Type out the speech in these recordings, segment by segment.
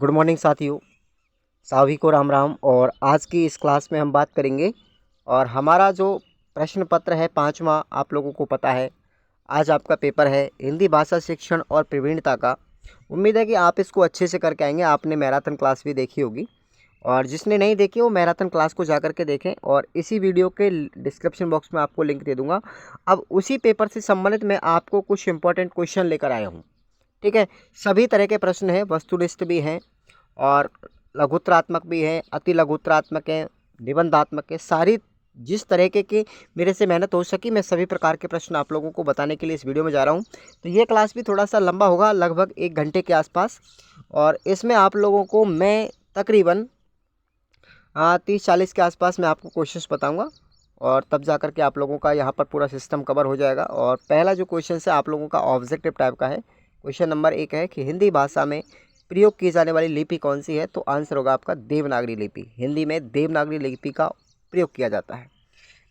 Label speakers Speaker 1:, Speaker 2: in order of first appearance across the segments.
Speaker 1: Good morning साथियों, सभी को राम राम। और आज की इस क्लास में हम बात करेंगे और हमारा जो प्रश्न पत्र है पांचवा, आप लोगों को पता है आज आपका पेपर है हिंदी भाषा शिक्षण और प्रवीणता का। उम्मीद है कि आप इसको अच्छे से करके आएंगे। आपने मैराथन क्लास भी देखी होगी और जिसने नहीं देखी वो मैराथन क्लास को जा करके देखें और इसी वीडियो के डिस्क्रिप्शन बॉक्स में आपको लिंक दे दूंगा। अब उसी पेपर से संबंधित मैं आपको कुछ इंपॉर्टेंट क्वेश्चन लेकर आया हूँ। ठीक है, सभी तरह के प्रश्न हैं, वस्तुनिष्ठ भी हैं और लघुत्रात्मक भी है, अति लघुत्रात्मक है, निबंधात्मक है। सारी जिस तरह के मेरे से मेहनत हो सकी मैं सभी प्रकार के प्रश्न आप लोगों को बताने के लिए इस वीडियो में जा रहा हूं। तो ये क्लास भी थोड़ा सा लंबा होगा, लगभग 1 घंटे के आसपास, और इसमें आप लोगों को मैं तकरीबन 30-40 के आसपास मैं आपको क्वेश्चंस बताऊंगा और तब जा कर के आप लोगों का यहाँ पर पूरा सिस्टम कवर हो जाएगा। और पहला जो क्वेश्चन है आप लोगों का ऑब्जेक्टिव टाइप का है। क्वेश्चन नंबर 1 है कि हिंदी भाषा में प्रयोग की जाने वाली लिपि कौन सी है? तो आंसर होगा आपका देवनागरी लिपि। हिंदी में देवनागरी लिपि का प्रयोग किया जाता है।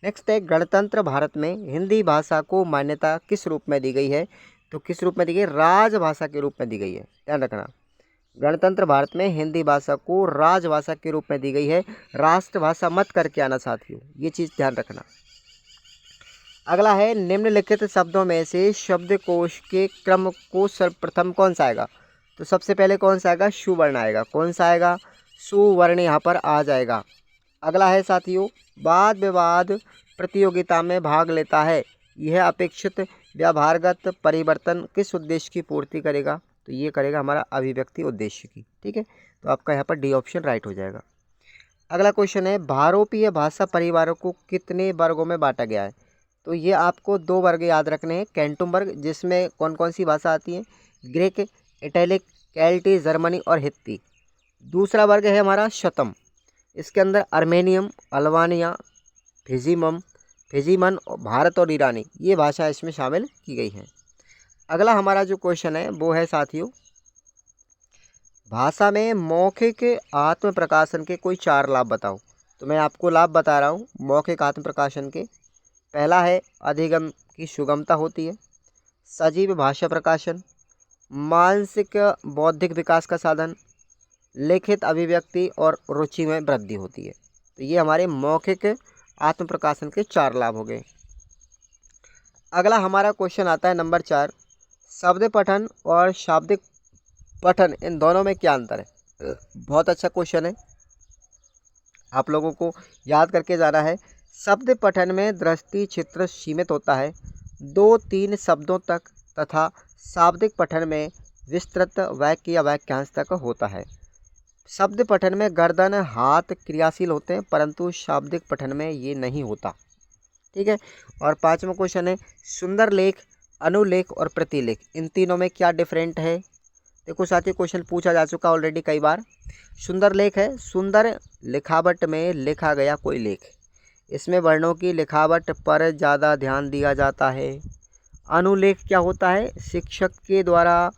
Speaker 1: नेक्स्ट है गणतंत्र भारत में हिंदी भाषा को मान्यता किस रूप में दी गई है? तो किस रूप में दी गई? राजभाषा के रूप में दी गई है, ध्यान रखना। गणतंत्र भारत में हिंदी भाषा को राजभाषा के रूप में दी गई है, राष्ट्रभाषा मत करके आना साथियों, ये चीज़ ध्यान रखना। अगला है निम्नलिखित शब्दों में से शब्दकोश के क्रम को सर्वप्रथम कौन सा आएगा? तो सबसे पहले कौन सा आएगा? सुवर्ण आएगा। कौन सा आएगा? सुवर्ण यहाँ पर आ जाएगा। अगला है साथियों, वाद विवाद प्रतियोगिता में भाग लेता है, यह अपेक्षित व्यवहारगत परिवर्तन किस उद्देश्य की पूर्ति करेगा? तो ये करेगा हमारा अभिव्यक्ति उद्देश्य की। ठीक है, तो आपका यहाँ पर डी ऑप्शन राइट हो जाएगा। अगला क्वेश्चन है भारोपीय भाषा परिवारों को कितने वर्गों में बांटा गया है? तो ये आपको 2 वर्ग याद रखने हैं। कैंटुम वर्ग, जिसमें कौन कौन सी भाषा आती है? ग्रीक, इटैलिक, केल्टी, जर्मनी और हित्ती। दूसरा वर्ग है हमारा शतम, इसके अंदर अर्मेनियम, अल्बानिया, फिजीमन, भारत और ईरानी, ये भाषा इसमें शामिल की गई हैं। अगला हमारा जो क्वेश्चन है वो है साथियों, भाषा में मौखिक आत्म प्रकाशन के कोई 4 लाभ बताओ। तो मैं आपको लाभ बता रहा हूँ मौखिक आत्म प्रकाशन के। पहला है अधिगम की सुगमता होती है, सजीव भाषा प्रकाशन, मानसिक बौद्धिक विकास का साधन, लिखित अभिव्यक्ति और रुचि में वृद्धि होती है। तो ये हमारे मौखिक आत्म प्रकाशन के 4 लाभ हो गए। अगला हमारा क्वेश्चन आता है नंबर 4, शब्द पठन और शाब्दिक पठन, इन दोनों में क्या अंतर है? बहुत अच्छा क्वेश्चन है, आप लोगों को याद करके जाना है। शब्द पठन में दृष्टि चित्र सीमित होता है 2-3 शब्दों तक, तथा शाब्दिक पठन में विस्तृत वाक्य या वाक्यांश तक होता है। शब्द पठन में गर्दन हाथ क्रियाशील होते हैं, परंतु शाब्दिक पठन में ये नहीं होता। ठीक है, और 5वां क्वेश्चन है सुंदर लेख, अनुलेख और प्रतिलेख, इन तीनों में क्या डिफरेंट है? देखो साथियों, क्वेश्चन पूछा जा चुका ऑलरेडी कई बार। सुंदर लेख है सुंदर लिखावट में लिखा गया कोई लेख, इसमें वर्णों की लिखावट पर ज़्यादा ध्यान दिया जाता है। अनुलेख क्या होता है? शिक्षक के द्वारा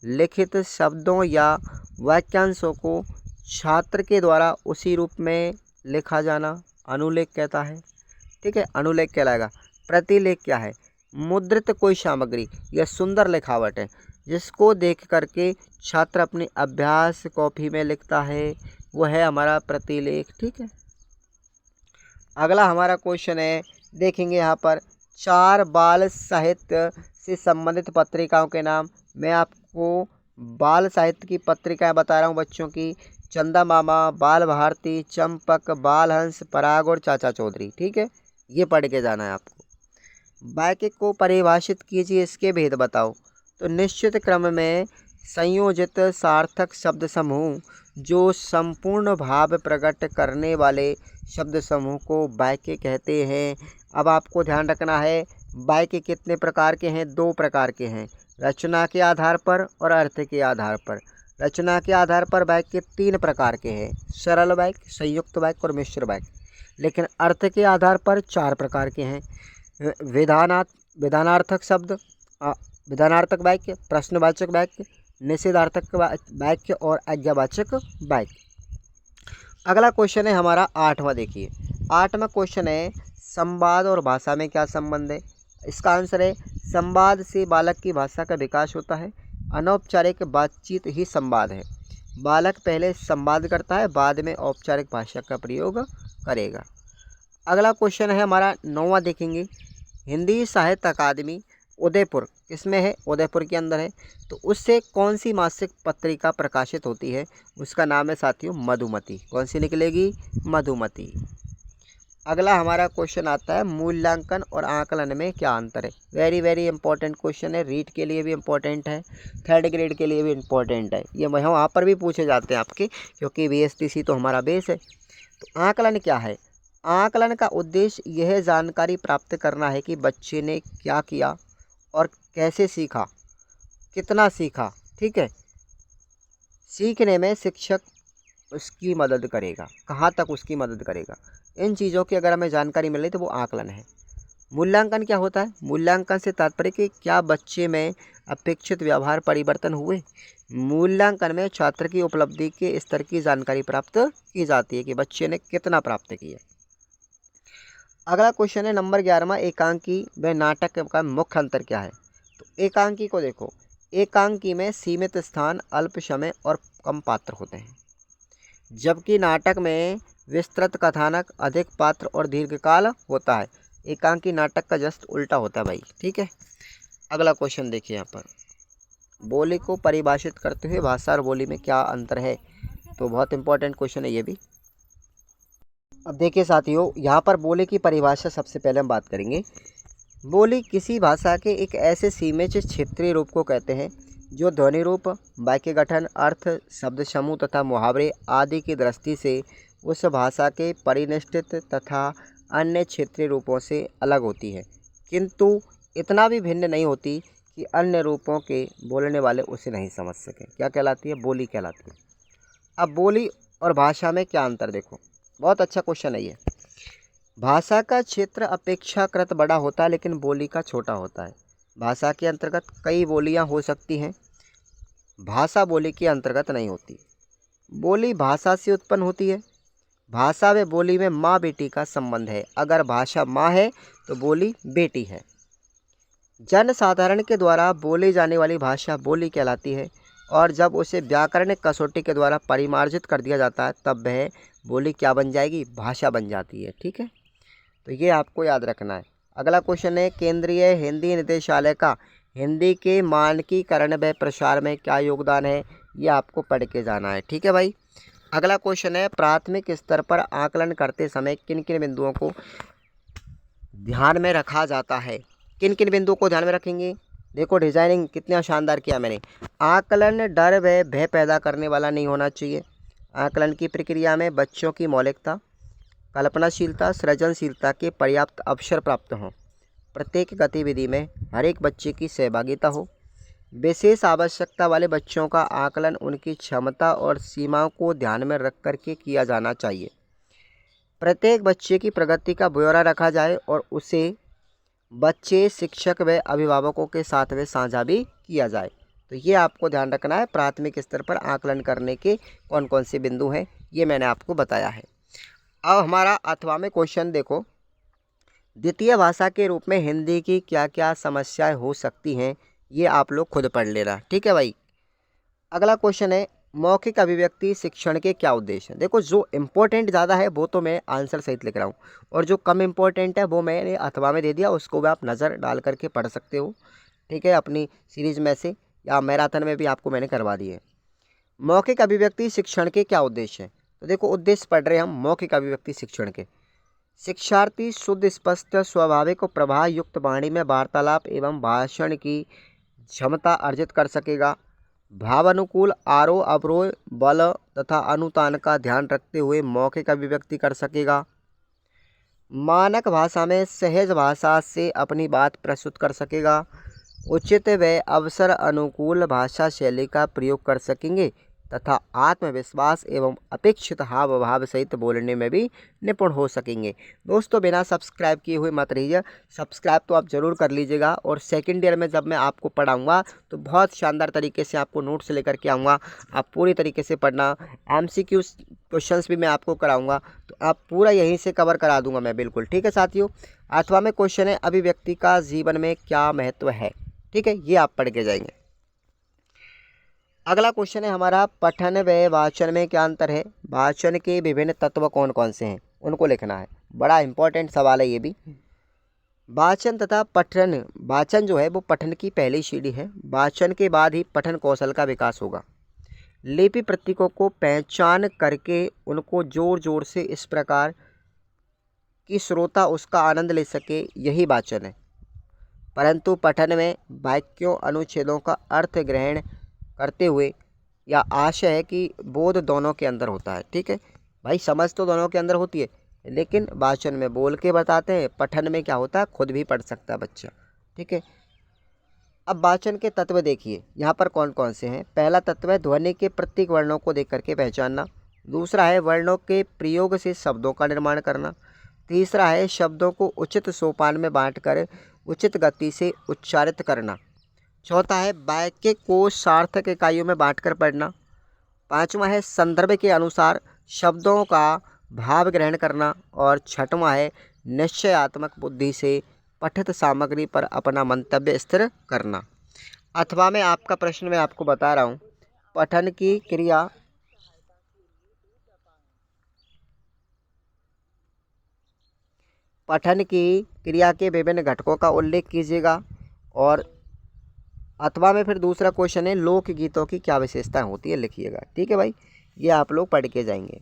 Speaker 1: लिखित शब्दों या वाक्यांशों को छात्र के द्वारा उसी रूप में लिखा जाना अनुलेख कहता है। ठीक है, अनुलेख कहलाएगा। प्रतिलेख क्या है? मुद्रित कोई सामग्री या सुंदर लिखावट है जिसको देख करके छात्र अपनी अभ्यास कॉपी में लिखता है, वो है हमारा प्रतिलेख। ठीक है, अगला हमारा क्वेश्चन है, देखेंगे यहाँ पर 4 बाल साहित्य से संबंधित पत्रिकाओं के नाम। मैं आपको बाल साहित्य की पत्रिकाएं बता रहा हूँ बच्चों की, चंदा मामा, बाल भारती, चंपक, बाल हंस, पराग और चाचा चौधरी। ठीक है, ये पढ़ के जाना है आपको। वाक्य को परिभाषित कीजिए, इसके भेद बताओ। तो निश्चित क्रम में संयोजित सार्थक शब्द समूह जो संपूर्ण भाव प्रकट करने वाले शब्द समूह को वाक्य कहते हैं। अब आपको ध्यान रखना है, वाक्य कितने प्रकार के हैं? 2 प्रकार के हैं, रचना के आधार पर और अर्थ के आधार पर। रचना के आधार पर वाक्य 3 प्रकार के हैं, सरल वाक्य, संयुक्त वाक्य और मिश्र वाक्य। लेकिन अर्थ के आधार पर 4 प्रकार के हैं, विधानार्थक शब्द, विधानार्थक वाक्य, प्रश्नवाचक वाक्य, निषेधार्थक वाक्य और आज्ञावाचक वाक्य। अगला क्वेश्चन है हमारा 8वां। देखिए 8वां क्वेश्चन है संवाद और भाषा में क्या संबंध है? इसका आंसर है संवाद से बालक की भाषा का विकास होता है, अनौपचारिक बातचीत ही संवाद है। बालक पहले संवाद करता है, बाद में औपचारिक भाषा का प्रयोग करेगा। अगला क्वेश्चन है हमारा 9वां, देखेंगे हिंदी साहित्य अकादमी उदयपुर किसमें है, उदयपुर के अंदर है, तो उससे कौन सी मासिक पत्रिका प्रकाशित होती है, उसका नाम है साथियों मधुमती। कौन सी निकलेगी, मधुमती। अगला हमारा क्वेश्चन आता है मूल्यांकन और आकलन में क्या अंतर है। वेरी वेरी इंपॉर्टेंट क्वेश्चन है, रीट के लिए भी इंपॉर्टेंट है, थर्ड ग्रेड के लिए भी इंपॉर्टेंट है, ये वहाँ पर भी पूछे जाते हैं आपके, क्योंकि VSTC तो हमारा बेस है। तो आकलन क्या है, आकलन का उद्देश्य यह जानकारी प्राप्त करना है कि बच्चे ने क्या किया और कैसे सीखा, कितना सीखा। ठीक है, सीखने में शिक्षक उसकी मदद करेगा, कहाँ तक उसकी मदद करेगा, इन चीज़ों की अगर हमें जानकारी मिले तो वो आकलन है। मूल्यांकन क्या होता है, मूल्यांकन से तात्पर्य कि क्या बच्चे में अपेक्षित व्यवहार परिवर्तन हुए। मूल्यांकन में छात्र की उपलब्धि के स्तर की जानकारी प्राप्त की जाती है कि बच्चे ने कितना प्राप्त किया। अगला क्वेश्चन है नंबर 11वां, एकांकी व नाटक का मुख्य अंतर क्या है। तो एकांकी को देखो, एकांकी में सीमित स्थान, अल्प समय और कम पात्र होते हैं, जबकि नाटक में विस्तृत कथानक, अधिक पात्र और दीर्घकाल होता है। एकांकी नाटक का जस्ट उल्टा होता है भाई। ठीक है, अगला क्वेश्चन देखिए यहाँ पर, बोली को परिभाषित करते हुए भाषा और बोली में क्या अंतर है, तो बहुत इंपॉर्टेंट क्वेश्चन है ये भी। अब देखिए साथियों, यहाँ पर बोली की परिभाषा सबसे पहले हम बात करेंगे। बोली किसी भाषा के एक ऐसे सीमित क्षेत्रीय रूप को कहते हैं जो ध्वनि रूप, वाक्य गठन, अर्थ, शब्द समूह तथा मुहावरे आदि की दृष्टि से उस भाषा के परिनिष्ठित तथा अन्य क्षेत्रीय रूपों से अलग होती है, किंतु इतना भी भिन्न नहीं होती कि अन्य रूपों के बोलने वाले उसे नहीं समझ सकें। क्या कहलाती है, बोली कहलाती है। अब बोली और भाषा में क्या अंतर देखो, बहुत अच्छा क्वेश्चन है ये। भाषा का क्षेत्र अपेक्षाकृत बड़ा होता है, लेकिन बोली का छोटा होता है। भाषा के अंतर्गत कई बोलियां हो सकती हैं, भाषा बोली के अंतर्गत नहीं होती। बोली भाषा से उत्पन्न होती है, भाषा व बोली में माँ बेटी का संबंध है। अगर भाषा माँ है तो बोली बेटी है। जन साधारण के द्वारा बोली जाने वाली भाषा बोली कहलाती है, और जब उसे व्याकरणिक कसौटी के द्वारा परिमार्जित कर दिया जाता है तब वह बोली क्या बन जाएगी, भाषा बन जाती है। ठीक है, तो ये आपको याद रखना है। अगला क्वेश्चन है केंद्रीय हिंदी निदेशालय का हिंदी के मानकीकरण व प्रसार में क्या योगदान है, ये आपको पढ़ के जाना है। ठीक है भाई। अगला क्वेश्चन है प्राथमिक स्तर पर आकलन करते समय किन किन बिंदुओं को ध्यान में रखा जाता है। किन किन बिंदुओं को ध्यान में रखेंगे, देखो डिजाइनिंग कितना शानदार किया मैंने। आकलन डर व भय पैदा करने वाला नहीं होना चाहिए। आकलन की प्रक्रिया में बच्चों की मौलिकता, कल्पनाशीलता, सृजनशीलता के पर्याप्त अवसर प्राप्त हों। प्रत्येक गतिविधि में हर एक बच्चे की सहभागिता हो। विशेष आवश्यकता वाले बच्चों का आकलन उनकी क्षमता और सीमाओं को ध्यान में रख कर के किया जाना चाहिए। प्रत्येक बच्चे की प्रगति का ब्यौरा रखा जाए और उसे बच्चे, शिक्षक व अभिभावकों के साथ में साझा भी किया जाए। तो ये आपको ध्यान रखना है, प्राथमिक स्तर पर आकलन करने के कौन कौन से बिंदु हैं ये मैंने आपको बताया है। अब हमारा 8वां में क्वेश्चन देखो, द्वितीय भाषा के रूप में हिंदी की क्या क्या समस्याएं हो सकती हैं, ये आप लोग खुद पढ़ लेना। ठीक है भाई। अगला क्वेश्चन है मौखिक अभिव्यक्ति शिक्षण के क्या उद्देश्य हैं। देखो जो इम्पोर्टेंट ज़्यादा है वो तो मैं आंसर सहित लिख रहा हूँ, और जो कम इम्पोर्टेंट है वो मैंने अथवा में दे दिया, उसको भी आप नज़र डाल करके पढ़ सकते हो। ठीक है, अपनी सीरीज़ में से या मैराथन में भी आपको मैंने करवा दी है। मौखिक अभिव्यक्ति शिक्षण के क्या उद्देश्य हैं, तो देखो उद्देश्य पढ़ रहे हैं हम मौखिक अभिव्यक्ति शिक्षण के। शिक्षार्थी शुद्ध, स्पष्ट, स्वाभाविक और प्रवाह युक्त वाणी में वार्तालाप एवं भाषण की क्षमता अर्जित कर सकेगा। भावानुकूल आरोह अवरोह, बल तथा अनुतान का ध्यान रखते हुए मौखिक अभिव्यक्ति कर सकेगा। मानक भाषा में सहज भाषा से अपनी बात प्रस्तुत कर सकेगा। उचित व अवसर अनुकूल भाषा शैली का प्रयोग कर सकेंगे तथा आत्मविश्वास एवं अपेक्षित हाव भाव सहित बोलने में भी निपुण हो सकेंगे। दोस्तों बिना सब्सक्राइब किए हुए मत रहिए, सब्सक्राइब तो आप ज़रूर कर लीजिएगा। और सेकंड ईयर में जब मैं आपको पढ़ाऊंगा तो बहुत शानदार तरीके से आपको नोट्स लेकर के आऊँगा, आप पूरी तरीके से पढ़ना। MCQ क्वेश्चंस भी मैं आपको कराऊँगा, तो आप पूरा यहीं से कवर करा दूँगा मैं, बिल्कुल। ठीक है साथियों। 8वां में क्वेश्चन है अभिव्यक्ति का जीवन में क्या महत्व है। ठीक है, ये आप पढ़ के जाएंगे। अगला क्वेश्चन है हमारा, पठन व वाचन में क्या अंतर है? वाचन के विभिन्न तत्व कौन कौन से हैं उनको लिखना है। बड़ा इंपॉर्टेंट सवाल है ये भी। वाचन तथा पठन, वाचन जो है वो पठन की पहली सीढ़ी है। वाचन के बाद ही पठन कौशल का विकास होगा। लिपि प्रतीकों को पहचान करके उनको जोर जोर से इस प्रकार कि श्रोता उसका आनंद ले सके, यही वाचन है। परंतु पठन में वाक्यों अनुच्छेदों का अर्थ ग्रहण करते हुए या आशय है कि बोध दोनों के अंदर होता है। ठीक है भाई, समझ तो दोनों के अंदर होती है, लेकिन वाचन में बोल के बताते हैं, पठन में क्या होता है खुद भी पढ़ सकता है बच्चा। ठीक है, अब वाचन के तत्व देखिए यहाँ पर कौन कौन से हैं। पहला तत्व है ध्वनि के प्रत्येक वर्णों को देख करके पहचानना। दूसरा है वर्णों के प्रयोग से शब्दों का निर्माण करना। तीसरा है शब्दों को उचित सोपान में बांटकर उचित गति से उच्चारित करना। चौथा है वाक्य को सार्थक इकाइयों में बांटकर पढ़ना। पांचवा है संदर्भ के अनुसार शब्दों का भाव ग्रहण करना। और छठवां है निश्चयात्मक बुद्धि से पठित सामग्री पर अपना मंतव्य स्थिर करना। अथवा में आपका प्रश्न मैं आपको बता रहा हूँ, पठन की क्रिया के विभिन्न घटकों का उल्लेख कीजिएगा। और अथवा में फिर दूसरा क्वेश्चन है लोकगीतों की क्या विशेषता होती है, लिखिएगा। ठीक है भाई, ये आप लोग पढ़ के जाएंगे।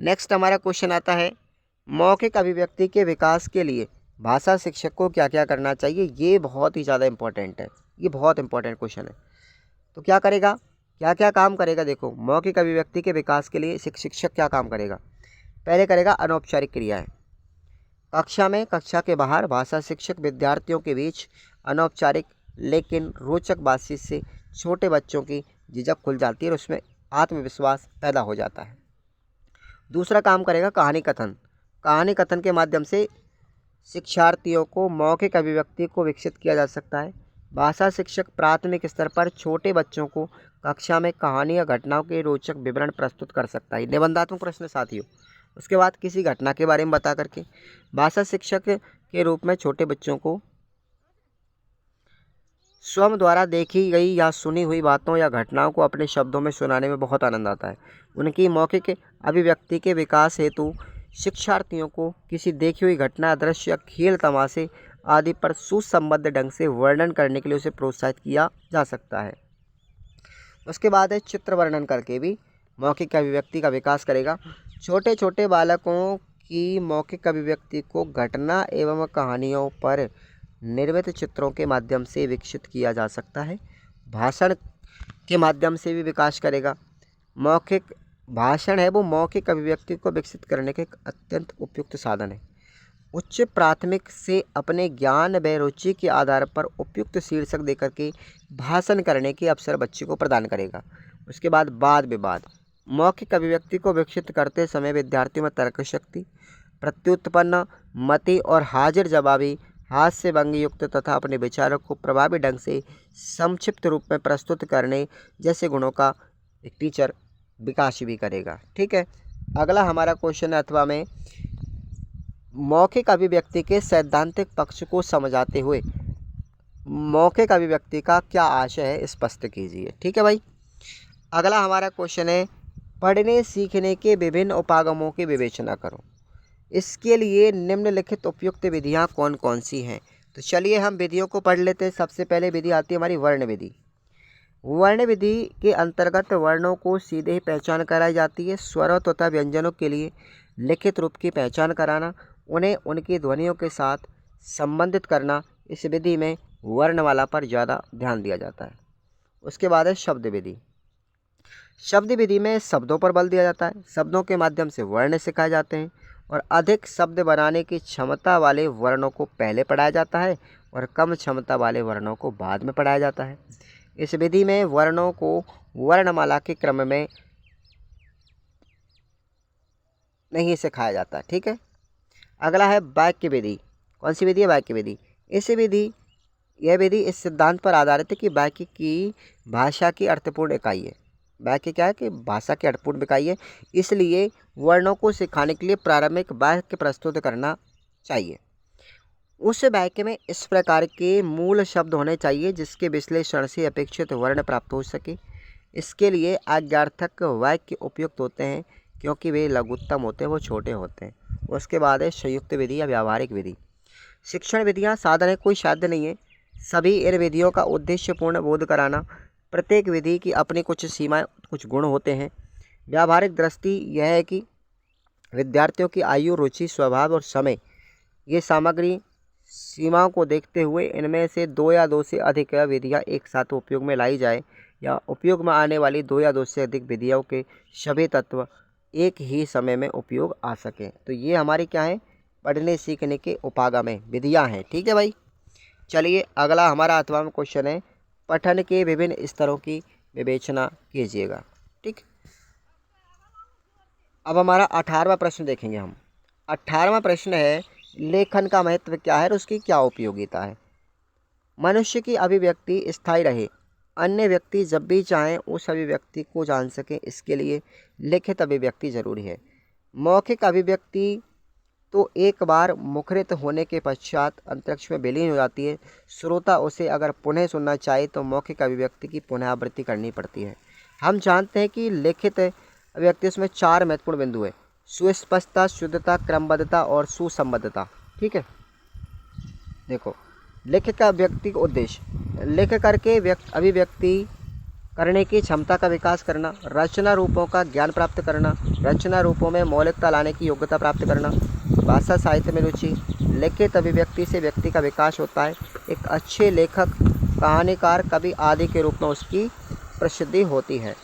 Speaker 1: नेक्स्ट हमारा क्वेश्चन आता है, मौखिक अभिव्यक्ति के विकास के लिए भाषा शिक्षक को क्या क्या करना चाहिए? ये बहुत ही ज़्यादा इंपॉर्टेंट है, ये बहुत इंपॉर्टेंट क्वेश्चन है। तो क्या करेगा, क्या क्या काम करेगा? देखो, मौखिक अभिव्यक्ति के विकास के लिए शिक्षक क्या काम करेगा? पहले करेगा अनौपचारिक क्रियाएं। कक्षा में, कक्षा के बाहर भाषा शिक्षक विद्यार्थियों के बीच अनौपचारिक लेकिन रोचक बातचीत से छोटे बच्चों की झिझक खुल जाती है और उसमें आत्मविश्वास पैदा हो जाता है। दूसरा काम करेगा कहानी कथन। कहानी कथन के माध्यम से शिक्षार्थियों को मौखिक अभिव्यक्ति को विकसित किया जा सकता है। भाषा शिक्षक प्राथमिक स्तर पर छोटे बच्चों को कक्षा में कहानी या घटनाओं के रोचक विवरण प्रस्तुत कर सकता है। निबंधात्मक प्रश्न साथियों। उसके बाद किसी घटना के बारे में बता करके भाषा शिक्षक के रूप में छोटे बच्चों को स्वयं द्वारा देखी गई या सुनी हुई बातों या घटनाओं को अपने शब्दों में सुनाने में बहुत आनंद आता है। उनकी मौखिक अभिव्यक्ति के विकास हेतु शिक्षार्थियों को किसी देखी हुई घटना, दृश्य या खेल तमाशे आदि पर सुसंबद्ध ढंग से वर्णन करने के लिए उसे प्रोत्साहित किया जा सकता है। उसके बाद है चित्र वर्णन करके भी मौखिक अभिव्यक्ति का विकास करेगा। छोटे छोटे बालकों की मौखिक अभिव्यक्ति को घटना एवं कहानियों पर निर्मित चित्रों के माध्यम से विकसित किया जा सकता है। भाषण के माध्यम से भी विकास करेगा। मौखिक भाषण है वो मौखिक अभिव्यक्ति को विकसित करने के एक अत्यंत उपयुक्त साधन है। उच्च प्राथमिक से अपने ज्ञान व रुचि के आधार पर उपयुक्त शीर्षक देकर के भाषण करने के अवसर बच्चे को प्रदान करेगा। उसके बाद वाद विवाद। मौखिक अभिव्यक्ति को विकसित करते समय विद्यार्थियों में तर्क शक्ति, प्रत्युत्पन्न मति और हाजिर जवाबी, हास्य भंगी युक्त तथा अपने विचारों को प्रभावी ढंग से संक्षिप्त रूप में प्रस्तुत करने जैसे गुणों का एक टीचर विकास भी करेगा। ठीक है, अगला हमारा क्वेश्चन है अथवा में मौखिक अभिव्यक्ति के सैद्धांतिक पक्ष को समझाते हुए मौखिक अभिव्यक्ति का क्या आशय है स्पष्ट कीजिए। ठीक है भाई, अगला हमारा क्वेश्चन है पढ़ने सीखने के विभिन्न उपागमों की विवेचना करो। इसके लिए निम्नलिखित उपयुक्त विधियां कौन कौन सी हैं? तो चलिए हम विधियों को पढ़ लेते हैं। सबसे पहले विधि आती है हमारी वर्ण विधि। वर्ण विधि के अंतर्गत वर्णों को सीधे ही पहचान कराई जाती है। स्वरों तथा व्यंजनों के लिए लिखित रूप की पहचान कराना, उन्हें उनकी ध्वनियों के साथ संबंधित करना, इस विधि में वर्णमाला पर ज़्यादा ध्यान दिया जाता है। उसके बाद है शब्द विधि। शब्द विधि में शब्दों पर बल दिया जाता है। शब्दों के माध्यम से वर्ण सिखाए जाते हैं और अधिक शब्द बनाने की क्षमता वाले वर्णों को पहले पढ़ाया जाता है और कम क्षमता वाले वर्णों को बाद में पढ़ाया जाता है। इस विधि में वर्णों को वर्णमाला के क्रम में नहीं सिखाया जाता। ठीक है, अगला है वाक्य विधि। कौन सी विधि है? वाक्य विधि। यह विधि इस सिद्धांत पर आधारित है कि वाक्य की भाषा की अर्थपूर्ण इकाई है। वाक्य क्या है कि भाषा की अर्थपूर्ण इकाई है, इसलिए वर्णों को सिखाने के लिए प्रारंभिक वाक्य प्रस्तुत करना चाहिए। उस वाक्य में इस प्रकार के मूल शब्द होने चाहिए जिसके विश्लेषण से अपेक्षित वर्ण प्राप्त हो सके। इसके लिए आज्ञार्थक वाक्य उपयुक्त होते हैं क्योंकि वे लघुत्तम होते हैं, वो छोटे होते हैं। उसके बाद है संयुक्त विधि या व्यावहारिक विधि। शिक्षण विधियाँ साधन है, कोई साध्य नहीं है। सभी इन विधियों का उद्देश्य पूर्ण बोध कराना। प्रत्येक विधि की अपनी कुछ सीमाएं, कुछ गुण होते हैं। व्यावहारिक दृष्टि यह है कि विद्यार्थियों की आयु, रुचि, स्वभाव और समय, ये सामग्री सीमाओं को देखते हुए इनमें से दो या दो से अधिक विधियाँ एक साथ उपयोग में लाई जाए, या उपयोग में आने वाली दो या दो से अधिक विधियों के सभी तत्व एक ही समय में उपयोग आ सकें। तो ये हमारी क्या है, पढ़ने सीखने के उपागम में विधियाँ हैं। ठीक है भाई। चलिए अगला हमारा 8वां क्वेश्चन है, पठन के विभिन्न स्तरों की विवेचना कीजिएगा। ठीक। अब हमारा 18वां प्रश्न देखेंगे हम। 18वां प्रश्न है, लेखन का महत्व क्या है और उसकी क्या उपयोगिता है। मनुष्य की अभिव्यक्ति स्थायी रहे, अन्य व्यक्ति जब भी चाहें उस अभिव्यक्ति को जान सकें, इसके लिए लिखित अभिव्यक्ति जरूरी है। मौखिक अभिव्यक्ति तो एक बार मुखरित होने के पश्चात अंतरिक्ष में विलीन हो जाती है। श्रोता उसे अगर पुनः सुनना चाहे तो मौखिक अभिव्यक्ति की पुनरावृत्ति करनी पड़ती है। हम जानते हैं कि लिखित अभिव्यक्ति उसमें 4 महत्वपूर्ण बिंदु है, सुस्पष्टता, शुद्धता, क्रमबद्धता और सुसंबद्धता। ठीक है। देखो, लेखक का अभिव्यक्ति का उद्देश्य, लेख करके अभिव्यक्ति करने की क्षमता का विकास करना, रचना रूपों का ज्ञान प्राप्त करना, रचना रूपों में मौलिकता लाने की योग्यता प्राप्त करना, भाषा साहित्य में रुचि। लिखित अभिव्यक्ति से व्यक्ति का विकास होता है। एक अच्छे लेखक, कहानीकार, कवि आदि के रूप में उसकी प्रसिद्धि होती है।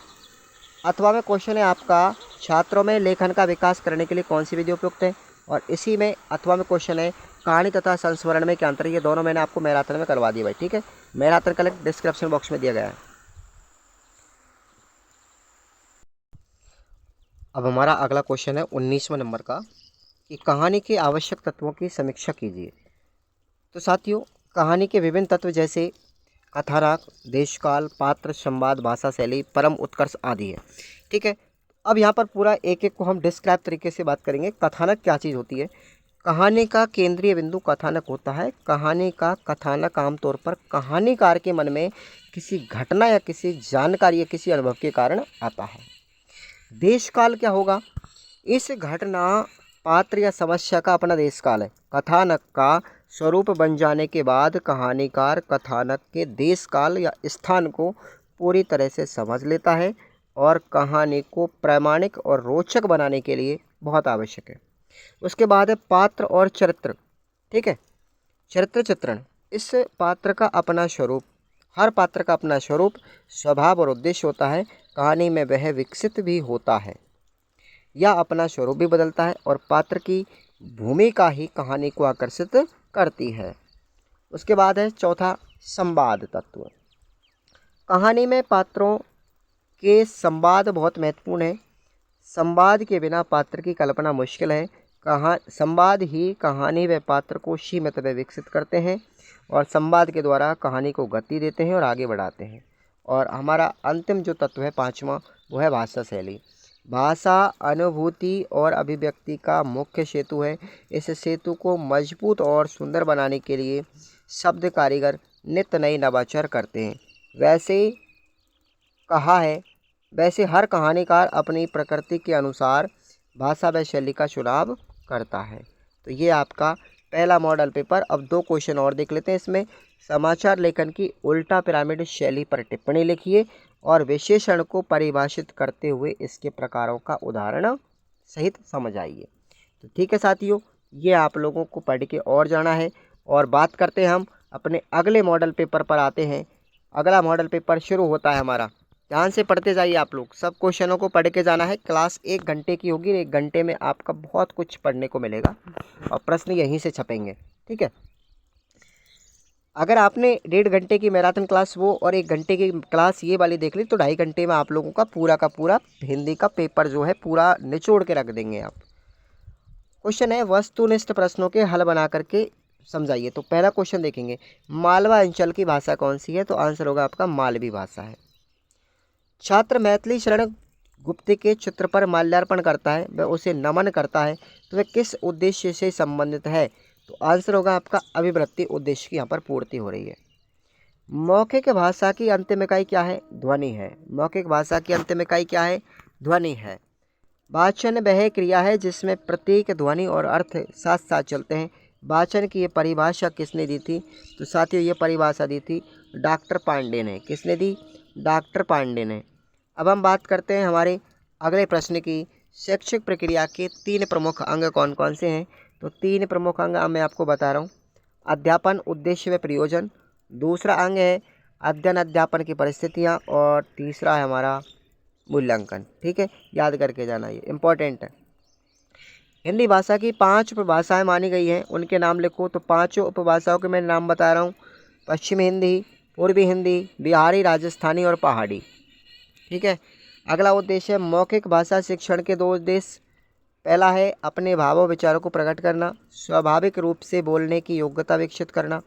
Speaker 1: 8वां में क्वेश्चन है आपका, छात्रों में लेखन का विकास करने के लिए कौन सी विधि उपयुक्त है। और इसी में 8वां में क्वेश्चन है, कहानी तथा संस्मरण में क्या अंतर है। ये दोनों मैंने आपको मैराथन में करवा दिया भाई। ठीक है, मैराथन का लिंक डिस्क्रिप्शन बॉक्स में दिया गया है। अब हमारा अगला क्वेश्चन है 19वें नंबर का, कि कहानी के आवश्यक तत्वों की समीक्षा कीजिए। तो साथियों, कहानी के विभिन्न तत्व जैसे कथानक, देशकाल, पात्र, संवाद, भाषा शैली, परम उत्कर्ष आदि है। ठीक है। अब यहाँ पर पूरा एक एक को हम डिस्क्राइब तरीके से बात करेंगे। कथानक क्या चीज़ होती है। कहानी का केंद्रीय बिंदु कथानक होता है। कहानी का कथानक आमतौर पर कहानीकार के मन में किसी घटना या किसी जानकारी या किसी अनुभव के कारण आता है। देशकाल क्या होगा, इस घटना, पात्र या समस्या का अपना देशकाल है। कथानक का स्वरूप बन जाने के बाद कहानीकार कथानक के देशकाल या स्थान को पूरी तरह से समझ लेता है और कहानी को प्रामाणिक और रोचक बनाने के लिए बहुत आवश्यक है। उसके बाद है पात्र और चरित्र। ठीक है, चरित्र चित्रण। इस पात्र का अपना स्वरूप, हर पात्र का अपना स्वरूप, स्वभाव और उद्देश्य होता है। कहानी में वह विकसित भी होता है या अपना स्वरूप भी बदलता है, और पात्र की भूमिका ही कहानी को आकर्षित करती है। उसके बाद है चौथा, संवाद तत्व। कहानी में पात्रों के संवाद बहुत महत्वपूर्ण है। संवाद के बिना पात्र की कल्पना मुश्किल है। संवाद ही कहानी व पात्र को सीमित व विकसित करते हैं, और संवाद के द्वारा कहानी को गति देते हैं और आगे बढ़ाते हैं। और हमारा अंतिम जो तत्व है 5वां, वो है भाषा शैली। भाषा अनुभूति और अभिव्यक्ति का मुख्य सेतु है। इस सेतु को मजबूत और सुंदर बनाने के लिए शब्द कारीगर नित्य नए नवाचार करते हैं। वैसे हर कहानीकार अपनी प्रकृति के अनुसार भाषा व शैली का चुनाव करता है। तो ये आपका पहला मॉडल पेपर। अब 2 क्वेश्चन और देख लेते हैं। इसमें समाचार लेखन की उल्टा पिरामिड शैली पर टिप्पणी लिखिए और विशेषण को परिभाषित करते हुए इसके प्रकारों का उदाहरण सहित समझ आइए। तो ठीक है साथियों, ये आप लोगों को पढ़ के और जाना है। और बात करते हैं हम अपने अगले मॉडल पेपर पर आते हैं। अगला मॉडल पेपर शुरू होता है हमारा। ध्यान से पढ़ते जाइए आप लोग, सब क्वेश्चनों को पढ़ के जाना है। क्लास 1 घंटे की होगी, 1 घंटे में आपका बहुत कुछ पढ़ने को मिलेगा और प्रश्न यहीं से छपेंगे। ठीक है। अगर आपने 1.5 घंटे की मैराथन क्लास वो और 1 घंटे की क्लास ये वाली देख ली, तो 2.5 घंटे में आप लोगों का पूरा हिंदी का पेपर जो है पूरा निचोड़ के रख देंगे आप। क्वेश्चन है, वस्तुनिष्ठ प्रश्नों के हल बना करके समझाइए। तो पहला क्वेश्चन देखेंगे, मालवा अंचल की भाषा कौन सी है। तो आंसर होगा आपका मालवी भाषा है। छात्र मैथिली शरण गुप्त के चित्र पर माल्यार्पण करता है, वह उसे नमन करता है, तो वह किस उद्देश्य से संबंधित है। तो आंसर होगा आपका अभिवृत्ति उद्देश्य की यहाँ पर पूर्ति हो रही है। मौखिक भाषा की अंतिम इकाई क्या है? ध्वनि है। मौखिक भाषा की अंतिम इकाई क्या है? ध्वनि है। वाचन वह क्रिया है जिसमें प्रतीक, ध्वनि और अर्थ साथ साथ चलते हैं। वाचन की ये परिभाषा किसने दी थी? तो साथियों ये परिभाषा दी थी डॉक्टर पांडे ने। किसने दी? डॉक्टर पांडे ने। अब हम बात करते हैं हमारे अगले प्रश्न की। शैक्षिक प्रक्रिया के 3 प्रमुख अंग कौन कौन से हैं? तो 3 प्रमुख अंग मैं आपको बता रहा हूँ। अध्यापन, उद्देश्य व प्रयोजन। दूसरा अंग है अध्ययन अध्यापन की परिस्थितियाँ। और तीसरा है हमारा मूल्यांकन। ठीक है, याद करके जाना, ये इम्पोर्टेंट है। हिंदी भाषा की 5 उपभाषाएं मानी गई हैं, उनके नाम लिखो। तो 5 उपभाषाओं के मैं नाम बता रहा हूँ। पश्चिमी हिंदी, पूर्वी हिंदी, बिहारी, राजस्थानी और पहाड़ी। ठीक है। अगला उद्देश्य है मौखिक भाषा शिक्षण के 2 उद्देश्य। पहला है अपने भावों विचारों को प्रकट करना, स्वाभाविक रूप से बोलने की योग्यता विकसित करना,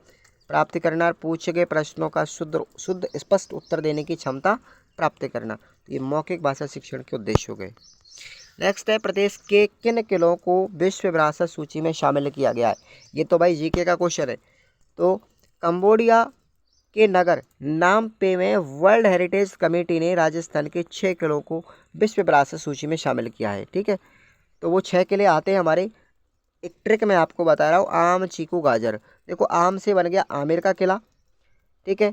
Speaker 1: प्राप्त करना, और पूछे गए प्रश्नों का शुद्ध स्पष्ट उत्तर देने की क्षमता प्राप्त करना। तो ये मौखिक भाषा शिक्षण के उद्देश्य हो गए। नेक्स्ट है प्रदेश के किन किलों को विश्व विरासत सूची में शामिल किया गया है? ये तो भाई जीके का क्वेश्चन है। तो कंबोडिया के नगर नामपे में वर्ल्ड हेरिटेज कमेटी ने राजस्थान के 6 किलों को विश्व विरासत सूची में शामिल किया है। ठीक है, तो वो 6 किले आते हैं हमारे। एक ट्रिक मैं आपको बता रहा हूँ, आम, चीकू, गाजर। देखो, आम से बन गया आमेर का किला। ठीक है,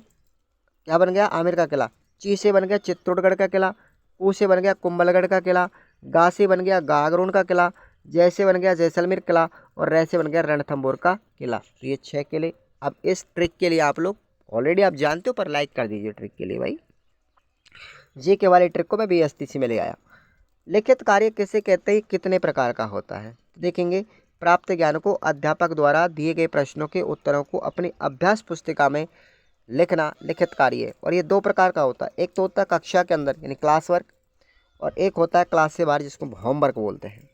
Speaker 1: क्या बन गया? आमेर का किला। ची से बन गया चित्तौड़गढ़ का किला। कू से बन गया कुंभलगढ़ का किला। गा से बन गया गागरोन का किला। जय से बन गया जैसलमेर किला। और रै से बन गया रणथंभौर का किला। तो ये 6 किले। अब इस ट्रिक के लिए आप लोग ऑलरेडी आप जानते हो, पर लाइक कर दीजिए ट्रिक के लिए भाई। जी के वाले ट्रिक को मैं BSTC में ले आया। लिखित कार्य किसे कहते हैं, कितने प्रकार का होता है? देखेंगे, प्राप्त ज्ञान को अध्यापक द्वारा दिए गए प्रश्नों के उत्तरों को अपनी अभ्यास पुस्तिका में लिखना लिखित कार्य है। और ये 2 प्रकार का होता है। एक तो होता है कक्षा के अंदर यानी क्लास वर्क, और एक होता है क्लास से बाहर जिसको होमवर्क बोलते हैं।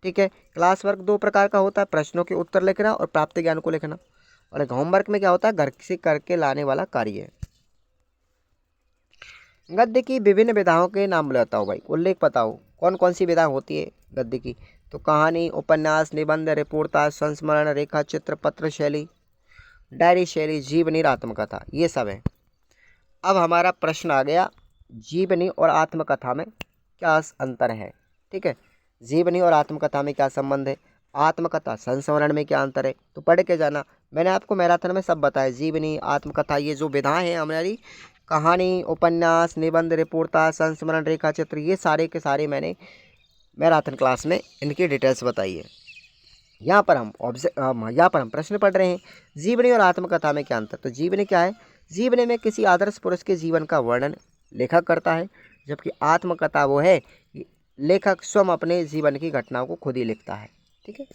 Speaker 1: ठीक है, क्लास वर्क 2 प्रकार का होता है, प्रश्नों के उत्तर लिखना और प्राप्त ज्ञान को लिखना। और एक होमवर्क में क्या होता है, घर से करके लाने वाला कार्य है। गद्य की विभिन्न विधाओं के नाम बताओ भाई, उल्लेख बताओ कौन कौन सी विधा होती है गद्य की? तो कहानी, उपन्यास, निबंध, रिपोर्टाज, संस्मरण, रेखा चित्र, पत्र शैली, डायरी शैली, जीवनी, आत्मकथा, ये सब है। अब हमारा प्रश्न आ गया, जीवनी और आत्मकथा में क्या अंतर है? ठीक है, जीवनी और आत्मकथा में क्या संबंध है, आत्मकथा संस्मरण में क्या अंतर है, तो पढ़ के जाना। मैंने आपको मैराथन में सब बताया। जीवनी, आत्मकथा, ये जो विधाएं हैं हमारी, कहानी, उपन्यास, निबंध, रिपोर्टाज, संस्मरण, रेखा चित्र, ये सारे के सारे मैंने मैराथन क्लास में इनकी डिटेल्स बताई है। यहाँ पर हम प्रश्न पढ़ रहे हैं, जीवनी और आत्मकथा में क्या अंतर? तो जीवनी क्या है? जीवनी में किसी आदर्श पुरुष के जीवन का वर्णन लेखक करता है, जबकि आत्मकथा वो है कि लेखक स्वयं अपने जीवन की घटनाओं को खुद ही लिखता है। ठीक है।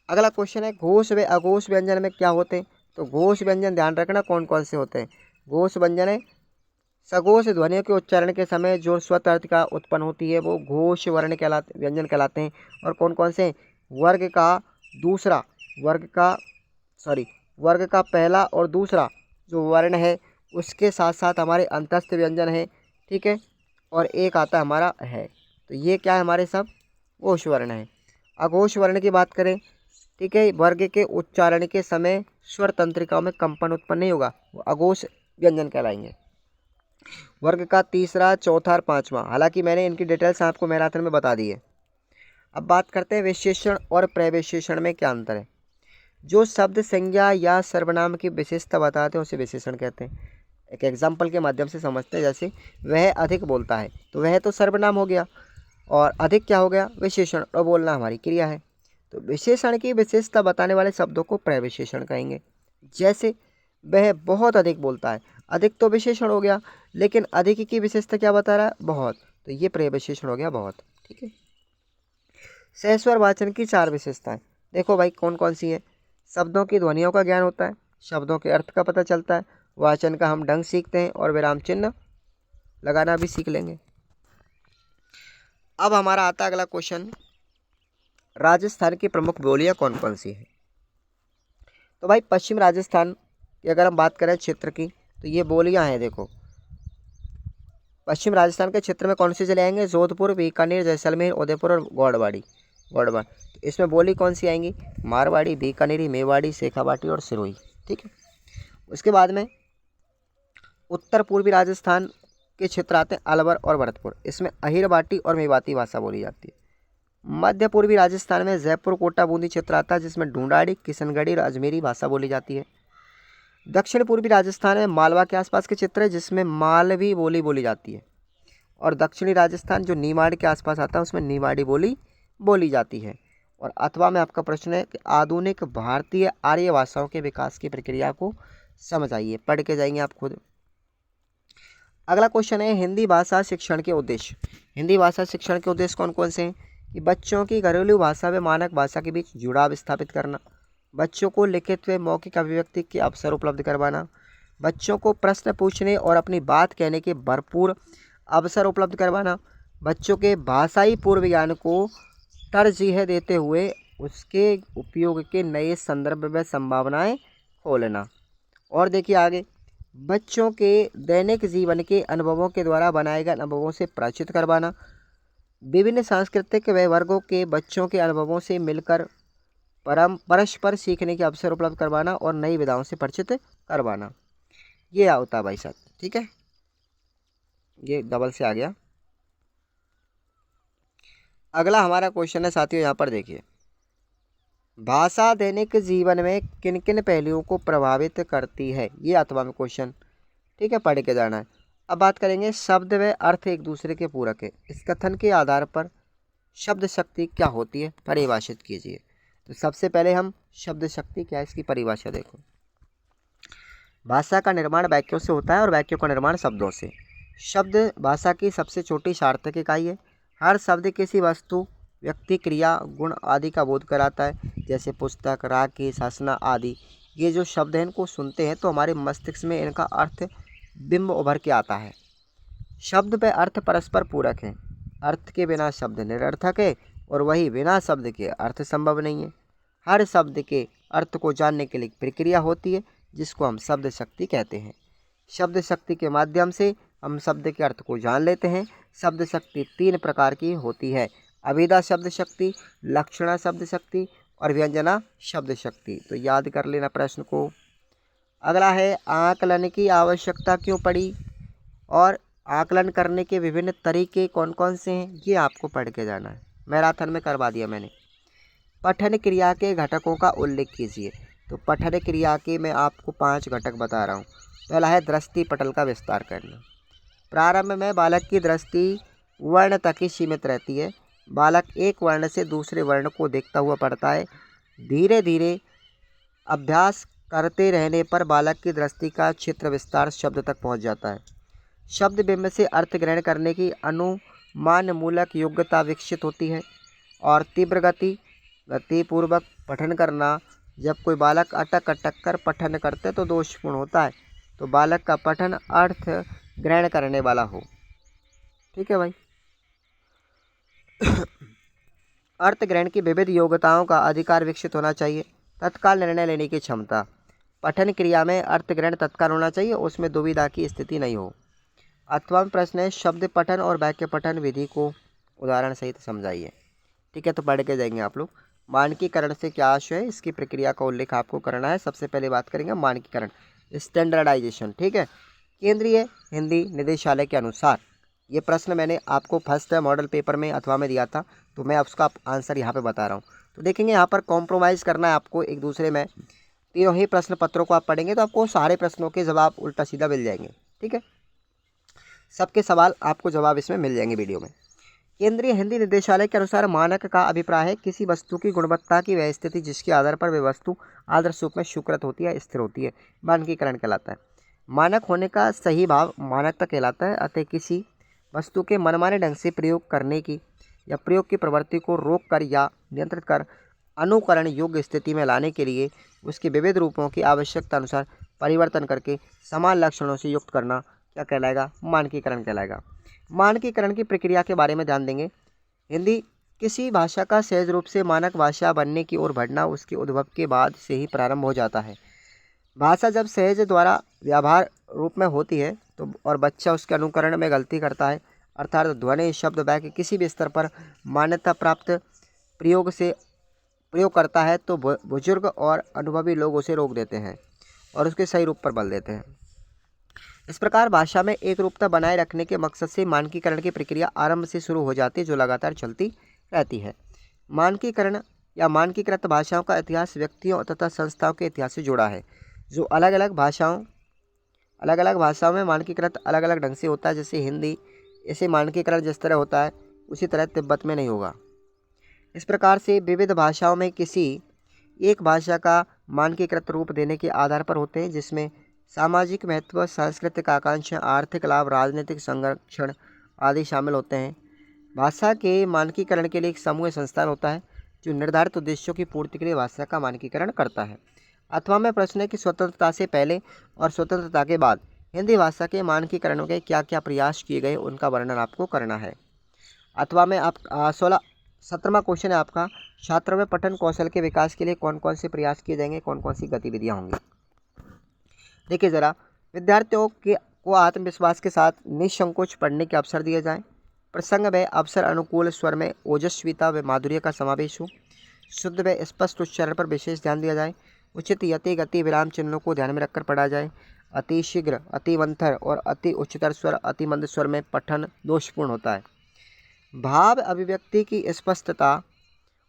Speaker 1: अगला क्वेश्चन है, घोष व अघोष व्यंजन में क्या होते हैं? तो घोष व्यंजन ध्यान रखना कौन कौन से होते हैं। घोष व्यंजन है सघोष ध्वनियों के उच्चारण के समय जो स्वत अर्थ का उत्पन्न होती है, वो घोष वर्ण कहलाते, व्यंजन कहलाते हैं। और कौन कौन से? वर्ग का पहला और दूसरा जो वर्ण है उसके साथ साथ हमारे अंतस्थ व्यंजन है। ठीक है, और एक आता है हमारा है, तो ये क्या है हमारे सब घोष वर्ण है। अघोष वर्ण की बात करें, ठीक है, वर्ग के उच्चारण के समय स्वर तंत्रिकाओं में कंपन उत्पन्न नहीं होगा, वो अघोष व्यंजन कहलाएंगे। वर्ग का तीसरा, चौथा और पांचवा, हालांकि मैंने इनकी डिटेल्स आपको मैराथन में बता दी है। अब बात करते हैं विशेषण और प्रविशेषण में क्या अंतर है। जो शब्द संज्ञा या सर्वनाम की विशेषता बताते हैं उसे विशेषण कहते हैं। एक एग्जाम्पल के माध्यम से समझते हैं, जैसे वह अधिक बोलता है, तो वह तो सर्वनाम हो गया, और अधिक क्या हो गया? विशेषण, और बोलना हमारी क्रिया है। तो विशेषण की विशेषता बताने वाले शब्दों को प्रविशेषण कहेंगे। जैसे वह बहुत अधिक बोलता है, अधिक तो विशेषण हो गया, लेकिन अधिक की विशेषता क्या बता रहा है? बहुत, तो ये प्रविशेषण हो गया बहुत। ठीक है। सहस्वर वाचन की 4 विशेषताएं देखो भाई कौन कौन सी है। शब्दों की ध्वनियों का ज्ञान होता है, शब्दों के अर्थ का पता चलता है, वाचन का हम ढंग सीखते हैं, और विराम चिन्ह लगाना भी सीख लेंगे। अब हमारा आता है अगला क्वेश्चन, राजस्थान की प्रमुख बोलियां कौन कौन सी हैं? तो भाई पश्चिम राजस्थान की अगर हम बात करें क्षेत्र की, तो ये बोलियां हैं। देखो, पश्चिम राजस्थान के क्षेत्र में कौन से जिले आएंगे? जोधपुर, बीकानेर, जैसलमेर, उदयपुर और गौड़वाड़ी। तो इसमें बोली कौन सी आएंगी? मारवाड़ी, बीकानेरी, मेवाड़ी, शेखावाटी और सिरोही। ठीक है। उसके बाद में उत्तर पूर्वी राजस्थान के क्षेत्र आते हैं अलवर और भरतपुर, इसमें अहिरवाटी और मेवाती भाषा बोली जाती है। मध्य पूर्वी राजस्थान में जयपुर, कोटा, बूंदी क्षेत्र आता है जिसमें ढूंढाड़ी, किशनगढ़ी और अजमेरी भाषा बोली जाती है। दक्षिण पूर्वी राजस्थान में मालवा के आसपास के क्षेत्र है जिसमें मालवी बोली बोली जाती है। और दक्षिणी राजस्थान जो निमाड़ के आसपास आता है उसमें निमाड़ी बोली बोली जाती है। और अथवा में आपका प्रश्न है कि आधुनिक भारतीय आर्य भाषाओं के विकास की प्रक्रिया को समझाइए, पढ़ के जाएंगे आप खुद। अगला क्वेश्चन है हिंदी भाषा शिक्षण के उद्देश्य। हिंदी भाषा शिक्षण के उद्देश्य कौन कौन से हैं कि बच्चों की घरेलू भाषा व मानक भाषा के बीच जुड़ाव स्थापित करना, बच्चों को लिखित व मौखिक अभिव्यक्ति के अवसर उपलब्ध करवाना, बच्चों को प्रश्न पूछने और अपनी बात कहने के भरपूर अवसर उपलब्ध करवाना, बच्चों के भाषाई पूर्व ज्ञान को तरजीह देते हुए उसके उपयोग के नए संदर्भ व संभावनाएं खोलना। और देखिए आगे, बच्चों के दैनिक जीवन के अनुभवों के द्वारा बनाए गए अनुभवों से परिचित करवाना, विभिन्न सांस्कृतिक व वर्गों के बच्चों के अनुभवों से मिलकर परस्पर सीखने के अवसर उपलब्ध करवाना और नई विधाओं से परिचित करवाना। ये होता है भाई साहब, ठीक है, ये डबल से आ गया। अगला हमारा क्वेश्चन है साथियों, यहाँ पर देखिए, भाषा दैनिक जीवन में किन किन पहलुओं को प्रभावित करती है, ये अथवा में क्वेश्चन, ठीक है, पढ़ के जाना है। अब बात करेंगे शब्द व अर्थ एक दूसरे के पूरक है, इस कथन के आधार पर शब्द शक्ति क्या होती है परिभाषित कीजिए। तो सबसे पहले हम शब्द शक्ति क्या है इसकी परिभाषा देखो। भाषा का निर्माण वाक्यों से होता है और वाक्यों का निर्माण शब्दों से। शब्द भाषा की सबसे छोटी सार्थक इकाई है। हर शब्द किसी वस्तु, व्यक्ति, क्रिया, गुण आदि का बोध कराता है, जैसे पुस्तक, राकेश, हंसना आदि। ये जो शब्द हैं इनको सुनते हैं तो हमारे मस्तिष्क में इनका अर्थ बिंब उभर के आता है। शब्द व अर्थ परस्पर पूरक हैं। अर्थ के बिना शब्द निरर्थक है और वही बिना शब्द के अर्थ संभव नहीं है। हर शब्द के अर्थ को जानने के लिए प्रक्रिया होती है जिसको हम शब्द शक्ति कहते हैं। शब्द शक्ति के माध्यम से हम शब्द के अर्थ को जान लेते हैं। शब्द शक्ति 3 प्रकार की होती है, अभिधा शब्द शक्ति, लक्षणा शब्द शक्ति और व्यंजना शब्द शक्ति। तो याद कर लेना प्रश्न को। अगला है आकलन की आवश्यकता क्यों पड़ी और आकलन करने के विभिन्न तरीके कौन कौन से हैं, ये आपको पढ़ के जाना है। मैराथन में करवा दिया मैंने। पठन क्रिया के घटकों का उल्लेख कीजिए। तो पठन क्रिया के मैं आपको 5 घटक बता रहा हूँ। पहला है दृष्टि पटल का विस्तार करना। प्रारंभ में बालक की दृष्टि वर्ण तक ही सीमित रहती है। बालक एक वर्ण से दूसरे वर्ण को देखता हुआ पढ़ता है। धीरे धीरे अभ्यास करते रहने पर बालक की दृष्टि का क्षेत्र विस्तार शब्द तक पहुंच जाता है। शब्द बिंब से अर्थ ग्रहण करने की अनुमान मूलक योग्यता विकसित होती है। और तीव्र गतिपूर्वक पठन करना। जब कोई बालक अटक अटक कर पठन करते तो दोषपूर्ण होता है। तो बालक का पठन अर्थ ग्रहण करने वाला हो। ठीक है भाई। अर्थ ग्रहण की विविध योग्यताओं का अधिकार विकसित होना चाहिए। तत्काल निर्णय लेने की क्षमता। पठन क्रिया में अर्थ ग्रहण तत्काल होना चाहिए, उसमें दुविधा की स्थिति नहीं हो। अथवा प्रश्न है शब्द पठन और वाक्य पठन विधि को उदाहरण सहित समझाइए। ठीक है, तो पढ़ के जाएंगे आप लोग। मानकीकरण से क्या आशय है, इसकी प्रक्रिया का उल्लेख आपको करना है। सबसे पहले बात करेंगे मानकीकरण, स्टैंडर्डाइजेशन। ठीक है, केंद्रीय हिंदी निदेशालय के अनुसार ये प्रश्न मैंने आपको फर्स्ट मॉडल पेपर में अथवा में दिया था, तो मैं उसका आंसर यहाँ पे बता रहा हूँ। तो देखेंगे यहाँ पर कॉम्प्रोमाइज़ करना है आपको एक दूसरे में। तीनों ही प्रश्न पत्रों को आप पढ़ेंगे तो आपको सारे प्रश्नों के जवाब उल्टा सीधा मिल जाएंगे। ठीक है, सबके सवाल आपको जवाब इसमें मिल जाएंगे वीडियो में। केंद्रीय हिंदी निदेशालय के अनुसार मानक का अभिप्राय है किसी वस्तु की गुणवत्ता की वह स्थिति जिसके आधार पर वह वस्तु आदर्श रूप में स्वीकृत होती है, स्थिर होती है, मानकीकरण कहलाता है। मानक होने का सही भाव मानकता कहलाता है। अतः किसी वस्तु के मनमाने ढंग से प्रयोग करने की या प्रयोग की प्रवृत्ति को रोक कर या नियंत्रित कर अनुकरण योग्य स्थिति में लाने के लिए उसके विविध रूपों की आवश्यकता अनुसार परिवर्तन करके समान लक्षणों से युक्त करना क्या कहलाएगा, मानकीकरण कहलाएगा। मानकीकरण की प्रक्रिया के बारे में ध्यान देंगे। हिंदी किसी भाषा का सहज रूप से मानक भाषा बनने की ओर बढ़ना उसके उद्भव के बाद से ही प्रारंभ हो जाता है। भाषा जब सहज द्वारा व्यवहार रूप में होती है तो और बच्चा उसके अनुकरण में गलती करता है, अर्थात ध्वनि, शब्द, वाक्य किसी भी स्तर पर मान्यता प्राप्त प्रयोग करता है तो बुजुर्ग और अनुभवी लोग उसे रोक देते हैं और उसके सही रूप पर बल देते हैं। इस प्रकार भाषा में एक रूपता बनाए रखने के मकसद से मानकीकरण की प्रक्रिया आरंभ से शुरू हो जाती है, जो लगातार चलती रहती है। मानकीकरण या मानकीकृत भाषाओं का इतिहास व्यक्तियों तथा संस्थाओं के इतिहास से जुड़ा है। जो अलग अलग भाषाओं में मानकीकृत अलग अलग ढंग से होता है। जैसे हिंदी, ऐसे मानकीकरण जिस तरह होता है उसी तरह तिब्बत में नहीं होगा। इस प्रकार से विविध भाषाओं में किसी एक भाषा का मानकीकृत रूप देने के आधार पर होते हैं, जिसमें सामाजिक महत्व, सांस्कृतिक आकांक्षा, आर्थिक लाभ, राजनीतिक संरक्षण आदि शामिल होते हैं। भाषा के मानकीकरण के लिए एक समूह संस्थान होता है जो निर्धारित उद्देश्यों की पूर्ति के लिए भाषा का मानकीकरण करता है। अथवा में प्रश्न है कि स्वतंत्रता से पहले और स्वतंत्रता के बाद हिंदी भाषा के मानकीकरण के क्या क्या प्रयास किए गए, उनका वर्णन आपको करना है। अथवा में आप 17वां क्वेश्चन है आपका, छात्रों में पठन कौशल के विकास के लिए कौन कौन से प्रयास किए जाएंगे, कौन कौन सी गतिविधियां होंगी। देखिए ज़रा, विद्यार्थियों को आत्मविश्वास के साथ निसंकोच पढ़ने के अवसर दिए जाएं। प्रसंग में अवसर अनुकूल स्वर में ओजस्विता व माधुर्य का समावेश हो। शुद्ध व स्पष्ट उच्चारण पर विशेष ध्यान दिया जाए। उचित यति गति विराम चिन्हों को ध्यान में रखकर पढ़ा जाए। अति शीघ्र, अति मंथर और अति उच्चतर स्वर, अति मंद स्वर में पठन दोषपूर्ण होता है। भाव अभिव्यक्ति की स्पष्टता,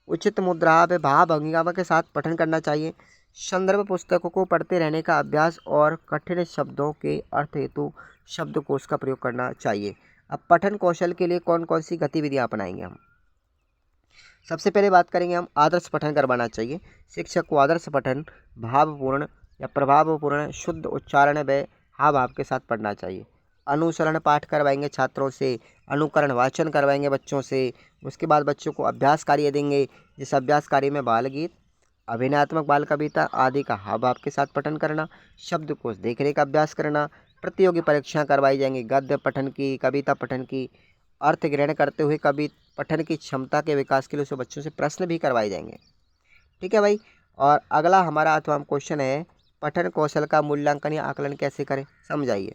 Speaker 1: उचित मुद्रा व भाव भंगिमा के साथ पठन करना चाहिए। संदर्भ पुस्तकों को पढ़ते रहने का अभ्यास और कठिन शब्दों के अर्थ हेतु शब्दकोश का प्रयोग करना चाहिए। अब पठन कौशल के लिए कौन कौन सी गतिविधियां अपनाएंगे हम। सबसे पहले बात करेंगे हम, आदर्श पठन करवाना चाहिए। शिक्षक को आदर्श पठन भावपूर्ण या प्रभावपूर्ण शुद्ध उच्चारण व हाव भाव के साथ पढ़ना चाहिए। अनुसरण पाठ करवाएंगे छात्रों से, अनुकरण वाचन करवाएंगे बच्चों से। उसके बाद बच्चों को अभ्यास कार्य देंगे। जिस अभ्यास कार्य में बाल गीत, अभिनयात्मक बाल कविता आदि का हाव भाव के साथ पठन करना, शब्दकोश देखने का अभ्यास करना। प्रतियोगी परीक्षाएं करवाई जाएंगी, गद्य पठन की, कविता पठन की। अर्थ ग्रहण करते हुए कवि पठन की क्षमता के विकास के लिए उसे बच्चों से प्रश्न भी करवाए जाएंगे। ठीक है भाई। और अगला हमारा अथवा क्वेश्चन है, पठन कौशल का मूल्यांकन या आकलन कैसे करें, समझाइए।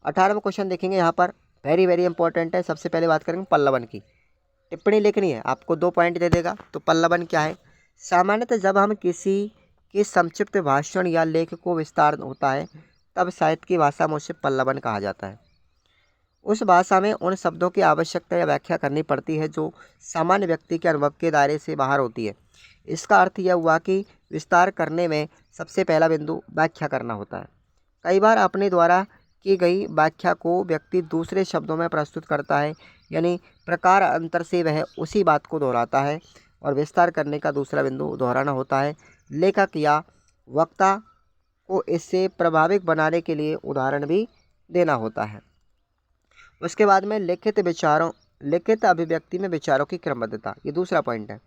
Speaker 1: 18वां क्वेश्चन देखेंगे यहाँ पर, वेरी वेरी इंपॉर्टेंट है। सबसे पहले बात करेंगे पल्लवन की। टिप्पणी लिखनी है, आपको 2 पॉइंट दे देगा। तो पल्लवन क्या है? सामान्यतः जब हम किसी के संक्षिप्त भाषण या लेख को विस्तार होता है तब साहित्य की भाषा में उसे पल्लवन कहा जाता है। उस भाषा में उन शब्दों की आवश्यकता या व्याख्या करनी पड़ती है जो सामान्य व्यक्ति के अनुभव के दायरे से बाहर होती है। इसका अर्थ यह हुआ कि विस्तार करने में सबसे पहला बिंदु व्याख्या करना होता है। कई बार अपने द्वारा की गई व्याख्या को व्यक्ति दूसरे शब्दों में प्रस्तुत करता है, यानी प्रकार अंतर से वह उसी बात को दोहराता है। और विस्तार करने का दूसरा बिंदु दोहराना होता है। लेखक या वक्ता को इससे प्रभावित बनाने के लिए उदाहरण भी देना होता है। उसके बाद में लिखित अभिव्यक्ति में विचारों की क्रमबद्धता, ये दूसरा पॉइंट है।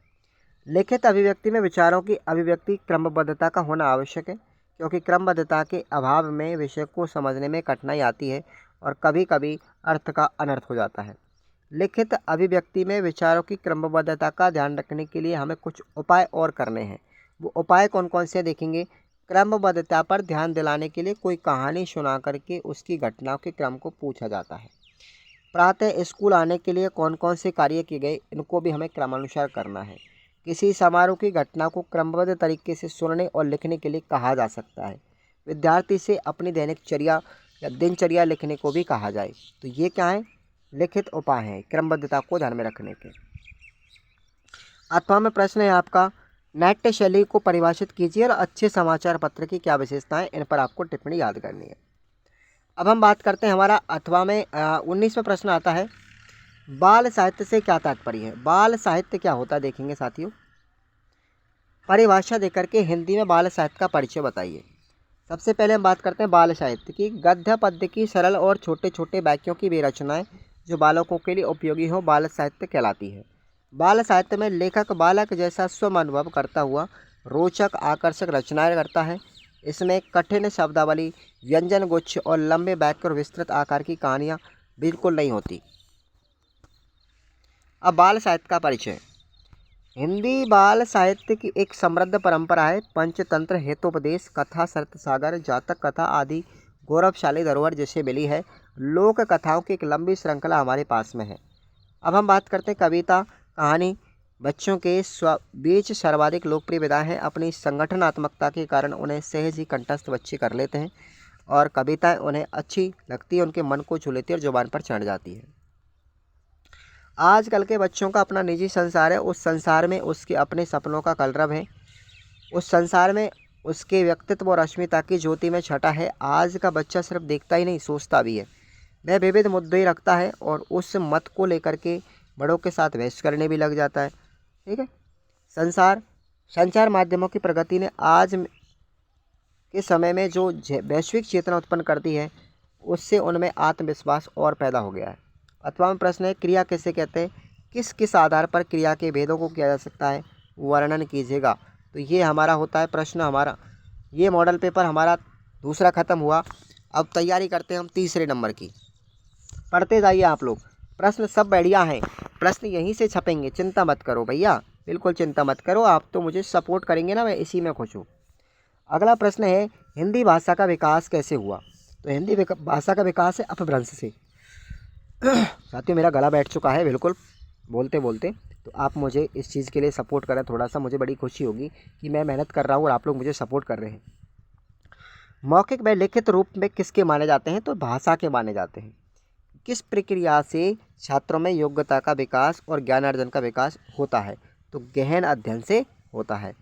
Speaker 1: लिखित अभिव्यक्ति में विचारों की अभिव्यक्ति क्रमबद्धता का होना आवश्यक है, क्योंकि क्रमबद्धता के अभाव में विषय को समझने में कठिनाई आती है और कभी कभी अर्थ का अनर्थ हो जाता है। लिखित अभिव्यक्ति में विचारों की क्रमबद्धता का ध्यान रखने के लिए हमें कुछ उपाय और करने हैं। वो उपाय कौन कौन से देखेंगे। क्रमबद्धता पर ध्यान दिलाने के लिए कोई कहानी सुना करके उसकी घटनाओं के क्रम को पूछा जाता है। प्रातः स्कूल आने के लिए कौन कौन से कार्य किए गए, इनको भी हमें क्रमानुसार करना है। किसी समारोह की घटना को क्रमबद्ध तरीके से सुनने और लिखने के लिए कहा जा सकता है। विद्यार्थी से अपनी दैनिक चर्या या दिनचर्या लिखने को भी कहा जाए। तो ये क्या है, लिखित उपाय हैं क्रमबद्धता को ध्यान में रखने के। अथवा में प्रश्न है आपका, नाट्य शैली को परिभाषित कीजिए और अच्छे समाचार पत्र की क्या विशेषताएं, इन पर आपको टिप्पणी याद करनी है। अब हम बात करते हैं हमारा अथवा में 19वां प्रश्न आता है, बाल साहित्य से क्या तात्पर्य है। बाल साहित्य क्या होता है देखेंगे साथियों। परिभाषा देकर के हिंदी में बाल साहित्य का परिचय बताइए। सबसे पहले हम बात करते हैं बाल साहित्य की। गद्य पद्य की सरल और छोटे छोटे वाक्यों की वे रचनाएं जो बालकों के लिए उपयोगी हो, बाल साहित्य कहलाती है। बाल साहित्य में लेखक बालक जैसा स्वयं अनुभव करता हुआ रोचक आकर्षक रचनाएं करता है। इसमें कठिन शब्दावली, व्यंजन गुच्छ और लंबे वाक्य और विस्तृत आकार की कहानियाँ बिल्कुल नहीं होती। अब बाल साहित्य का परिचय। हिंदी बाल साहित्य की एक समृद्ध परंपरा है। पंचतंत्र, हेतोपदेश, कथा, सरितसागर, जातक कथा आदि गौरवशाली धरोहर जिसे मिली है। लोक कथाओं की एक लंबी श्रृंखला हमारे पास में है। अब हम बात करते हैं कविता, कहानी। बच्चों के बीच सर्वाधिक लोकप्रिय विधा है। अपनी संगठनात्मकता के कारण उन्हें सहज ही कंठस्थ बच्चे कर लेते हैं और कविताएं उन्हें अच्छी लगती है, उनके मन को छू लेती है और जुबान पर चढ़ जाती है। आजकल के बच्चों का अपना निजी संसार है, उस संसार में उसके अपने सपनों का कलरव है, उस संसार में उसके व्यक्तित्व और अस्मिता की ज्योति में छटा है। आज का बच्चा सिर्फ देखता ही नहीं, सोचता भी है। वह विविध मुद्दे रखता है और उस मत को लेकर के बड़ों के साथ बहस करने भी लग जाता है। ठीक है। संचार माध्यमों की प्रगति ने आज के समय में जो वैश्विक चेतना उत्पन्न करती है, उससे उनमें आत्मविश्वास और पैदा हो गया है। अथवा में प्रश्न है, क्रिया किसे कहते हैं? किस किस आधार पर क्रिया के भेदों को किया जा सकता है, वर्णन कीजिएगा। तो ये हमारा होता है प्रश्न। हमारा ये मॉडल पेपर हमारा दूसरा ख़त्म हुआ। अब तैयारी करते हैं हम तीसरे नंबर की। पढ़ते जाइए आप लोग, प्रश्न सब बढ़िया हैं, प्रश्न यहीं से छपेंगे, चिंता मत करो भैया, बिल्कुल चिंता मत करो। आप तो मुझे सपोर्ट करेंगे ना, मैं इसी में खुश हूँ। अगला प्रश्न है, हिंदी भाषा का विकास कैसे हुआ? तो हिंदी भाषा का विकास है अपभ्रंश से। साथियों मेरा गला बैठ चुका है बिल्कुल बोलते बोलते, तो आप मुझे इस चीज़ के लिए सपोर्ट करें थोड़ा सा, मुझे बड़ी खुशी होगी कि मैं मेहनत कर रहा हूँ और आप लोग मुझे सपोर्ट कर रहे हैं। मौखिक व लिखित रूप में किसके माने जाते हैं? तो भाषा के माने जाते हैं। किस प्रक्रिया से छात्रों में योग्यता का विकास और ज्ञानार्जन का विकास होता है? तो गहन अध्ययन से होता है।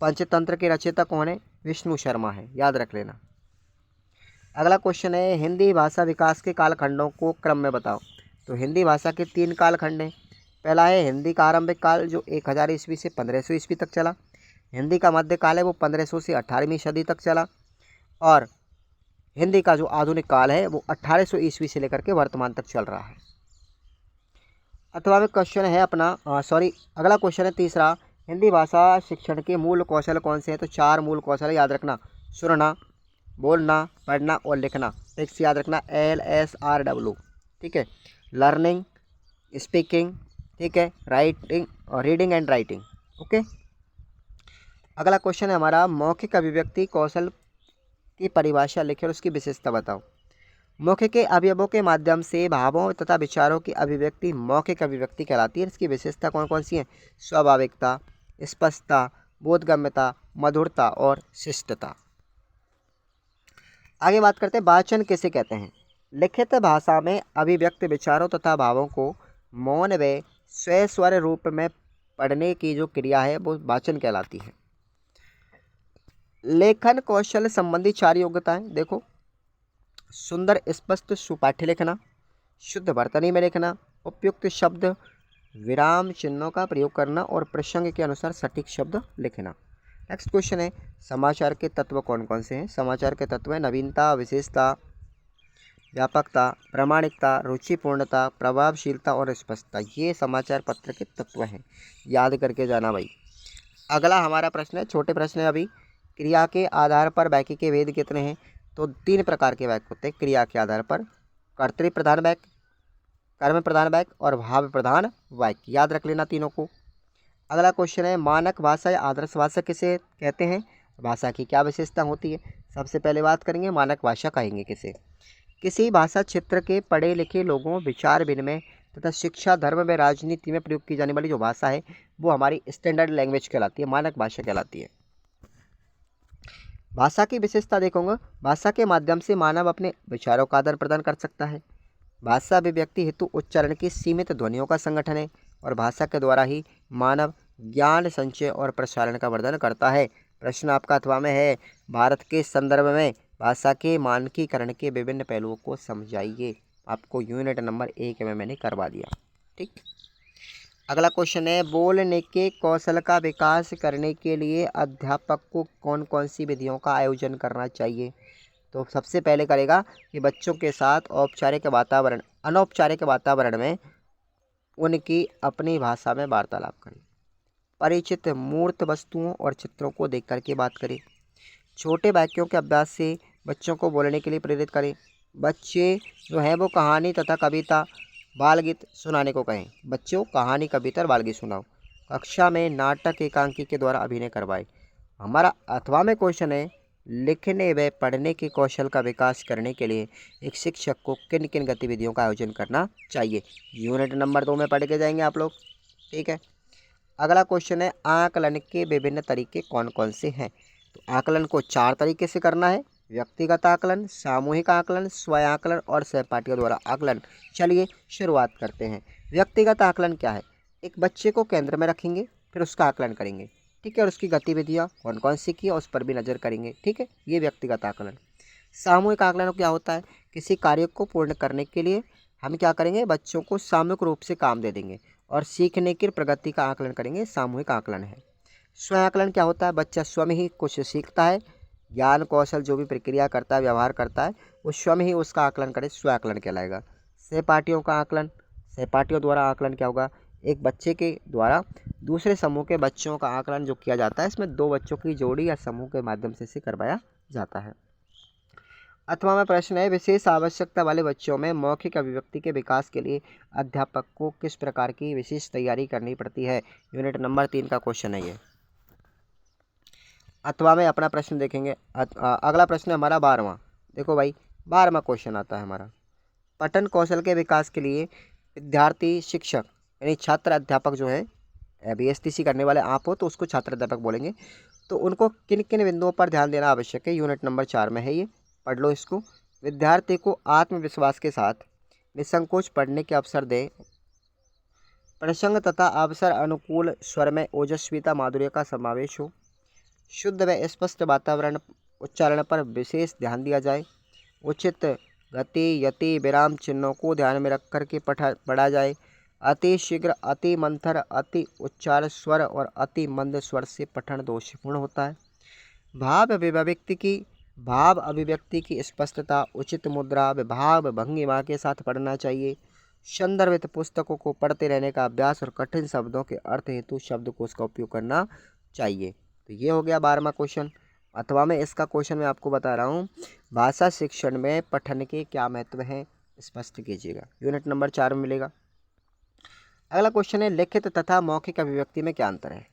Speaker 1: पंचतंत्र के रचयिता कौन है? विष्णु शर्मा है, याद रख लेना। अगला क्वेश्चन है, हिंदी भाषा विकास के कालखंडों को क्रम में बताओ। तो हिंदी भाषा के 3 कालखंड हैं। पहला है हिंदी का आरंभिक काल, जो 1000 ईस्वी से 1500 ईस्वी तक चला। हिंदी का मध्यकाल है, वो 1500 से 18वीं सदी तक चला। और हिंदी का जो आधुनिक काल है वो 1800 ईस्वी से लेकर के वर्तमान तक चल रहा है। अथवा में क्वेश्चन है अपना अगला क्वेश्चन है तीसरा, हिंदी भाषा शिक्षण के मूल कौशल कौन से हैं? तो 4 मूल कौशल याद रखना, सुनना, बोलना, पढ़ना और लिखना। फिक्स याद रखना, LSRW। ठीक है। लर्निंग, स्पीकिंग, ठीक है, राइटिंग और रीडिंग एंड राइटिंग। ओके। अगला क्वेश्चन है हमारा, मौखिक अभिव्यक्ति कौशल की परिभाषा लिखें और उसकी विशेषता बताओ। मौखिक के अवयवों के माध्यम से भावों तथा विचारों की अभिव्यक्ति मौखिक अभिव्यक्ति कहलाती है। इसकी विशेषता कौन कौन सी है? स्वाभाविकता, स्पष्टता, बोधगम्यता, मधुरता और शिष्टता। आगे बात करते हैं, वाचन किसे कहते हैं? लिखित भाषा में अभिव्यक्त विचारों तथा भावों को मौन व स्वस्वर रूप में पढ़ने की जो क्रिया है वो वाचन कहलाती है। लेखन कौशल संबंधी 4 योग्यताएं देखो, सुंदर स्पष्ट सुपाठ्य लिखना, शुद्ध वर्तनी में लिखना, उपयुक्त शब्द विराम चिन्हों का प्रयोग करना और प्रसंग के अनुसार सटीक शब्द लिखना। नेक्स्ट क्वेश्चन है, समाचार के तत्व कौन कौन से हैं? समाचार के तत्व हैं नवीनता, विशेषता, व्यापकता, प्रामाणिकता, रुचिपूर्णता, प्रभावशीलता और स्पष्टता। ये समाचार पत्र के तत्व हैं, याद करके जाना भाई। अगला हमारा प्रश्न है, छोटे प्रश्न है अभी, क्रिया के आधार पर वाक्य के भेद कितने हैं? तो 3 प्रकार के वाक्य होते हैं क्रिया के आधार पर, कर्तृ प्रधान वाक्य, कर्म प्रधान वाक्य और भाव प्रधान वाक्य। याद रख लेना तीनों को। अगला क्वेश्चन है, मानक भाषा या आदर्श भाषा किसे कहते हैं? भाषा की क्या विशेषता होती है? सबसे पहले बात करेंगे मानक भाषा कहेंगे किसे? किसी भाषा क्षेत्र के पढ़े लिखे लोगों, विचार विनिमय तथा शिक्षा, धर्म व राजनीति में प्रयोग की जाने वाली जो भाषा है वो हमारी स्टैंडर्ड लैंग्वेज कहलाती है, मानक भाषा कहलाती है। भाषा की विशेषता देखोगे, भाषा के माध्यम से मानव अपने विचारों का आदान प्रदान कर सकता है। भाषा अभिव्यक्ति हेतु उच्चारण की सीमित ध्वनियों का संगठन है और भाषा के द्वारा ही मानव ज्ञान संचय और प्रसारण का वर्धन करता है। प्रश्न आपका अथवा में है, भारत के संदर्भ में भाषा के मानकीकरण के विभिन्न पहलुओं को समझाइए। आपको यूनिट नंबर 1 में मैंने करवा दिया। ठीक। अगला क्वेश्चन है, बोलने के कौशल का विकास करने के लिए अध्यापक को कौन कौन सी विधियों का आयोजन करना चाहिए? तो सबसे पहले करेगा कि बच्चों के साथ अनौपचारिक वातावरण में उनकी अपनी भाषा में वार्तालाप करें। परिचित मूर्त वस्तुओं और चित्रों को देख करके बात करें। छोटे वाक्यों के अभ्यास से बच्चों को बोलने के लिए प्रेरित करें। बच्चे जो हैं वो कहानी तथा कविता, बाल गीत सुनाने को कहें। बच्चों कहानी, कविता और बाल गीत सुनाओ। कक्षा में नाटक एकांकी के द्वारा अभिनय करवाए। हमारा अथवा में क्वेश्चन है, लिखने व पढ़ने के कौशल का विकास करने के लिए एक शिक्षक को किन किन गतिविधियों का आयोजन करना चाहिए? यूनिट नंबर 2 में पढ़ के जाएंगे आप लोग। ठीक है। अगला क्वेश्चन है, आकलन के विभिन्न तरीके कौन कौन से हैं? तो आकलन को 4 तरीके से करना है। व्यक्तिगत आकलन, सामूहिक आकलन, स्वयं आकलन और सहपाठियों द्वारा आकलन। चलिए शुरुआत करते हैं। व्यक्तिगत आकलन क्या है? एक बच्चे को केंद्र में रखेंगे, फिर उसका आकलन करेंगे, ठीक है, और उसकी गतिविधियाँ कौन कौन सी की है उस पर भी नज़र करेंगे, ठीक है, ये व्यक्तिगत आकलन। सामूहिक आकलन क्या होता है? किसी कार्य को पूर्ण करने के लिए हम क्या करेंगे, बच्चों को सामूहिक रूप से काम दे देंगे और सीखने की प्रगति का आकलन करेंगे, सामूहिक आकलन है। स्वयं आकलन क्या होता है? बच्चा स्वयं ही कुछ सीखता है, ज्ञान कौशल जो भी प्रक्रिया करता है, व्यवहार करता है, वो स्वयं ही उसका आकलन करे, स्वयं आकलन कहलाएगा। सहपाठियों का आकलन, सहपाठियों द्वारा आकलन क्या होगा? एक बच्चे के द्वारा दूसरे समूह के बच्चों का आकलन जो किया जाता है, इसमें दो बच्चों की जोड़ी या समूह के माध्यम से इसे करवाया जाता है। अथवा में प्रश्न है, विशेष आवश्यकता वाले बच्चों में मौखिक अभिव्यक्ति के विकास के लिए अध्यापक को किस प्रकार की विशेष तैयारी करनी पड़ती है? यूनिट नंबर 3 का क्वेश्चन है ये। अथवा में अपना प्रश्न देखेंगे। अगला प्रश्न है हमारा 12वां। देखो भाई 12वां क्वेश्चन आता है हमारा, पठन कौशल के विकास के लिए विद्यार्थी शिक्षक यानी छात्र अध्यापक जो है, BSTC करने वाले आप हो तो उसको छात्र अध्यापक बोलेंगे, तो उनको किन किन बिंदुओं पर ध्यान देना आवश्यक है? यूनिट नंबर 4 में है ये, पढ़ लो इसको। विद्यार्थी को आत्मविश्वास के साथ निसंकोच पढ़ने के अवसर दें, प्रसंग तथा अवसर अनुकूल स्वर में ओजस्विता माधुर्य का समावेश हो, शुद्ध व स्पष्ट वातावरण उच्चारण पर विशेष ध्यान दिया जाए, उचित गति यति विराम चिन्हों को ध्यान में रख कर के पढ़ा जाए, अति शीघ्र, अति मंथर, अति उच्चार स्वर और अति मंद स्वर से पठन दोषपूर्ण होता है। भाव अभिव्यक्ति की स्पष्टता, उचित मुद्रा, भाव भंगिमा के साथ पढ़ना चाहिए। संदर्भित पुस्तकों को पढ़ते रहने का अभ्यास और कठिन शब्दों के अर्थ हेतु शब्दकोश का उपयोग करना चाहिए। तो ये हो गया 12वां क्वेश्चन। अथवा में इसका क्वेश्चन मैं आपको बता रहा हूँ, भाषा शिक्षण में पठन के क्या महत्व हैं, स्पष्ट कीजिएगा। यूनिट नंबर 4 में मिलेगा। अगला क्वेश्चन है, लिखित तथा मौखिक अभिव्यक्ति में क्या अंतर है?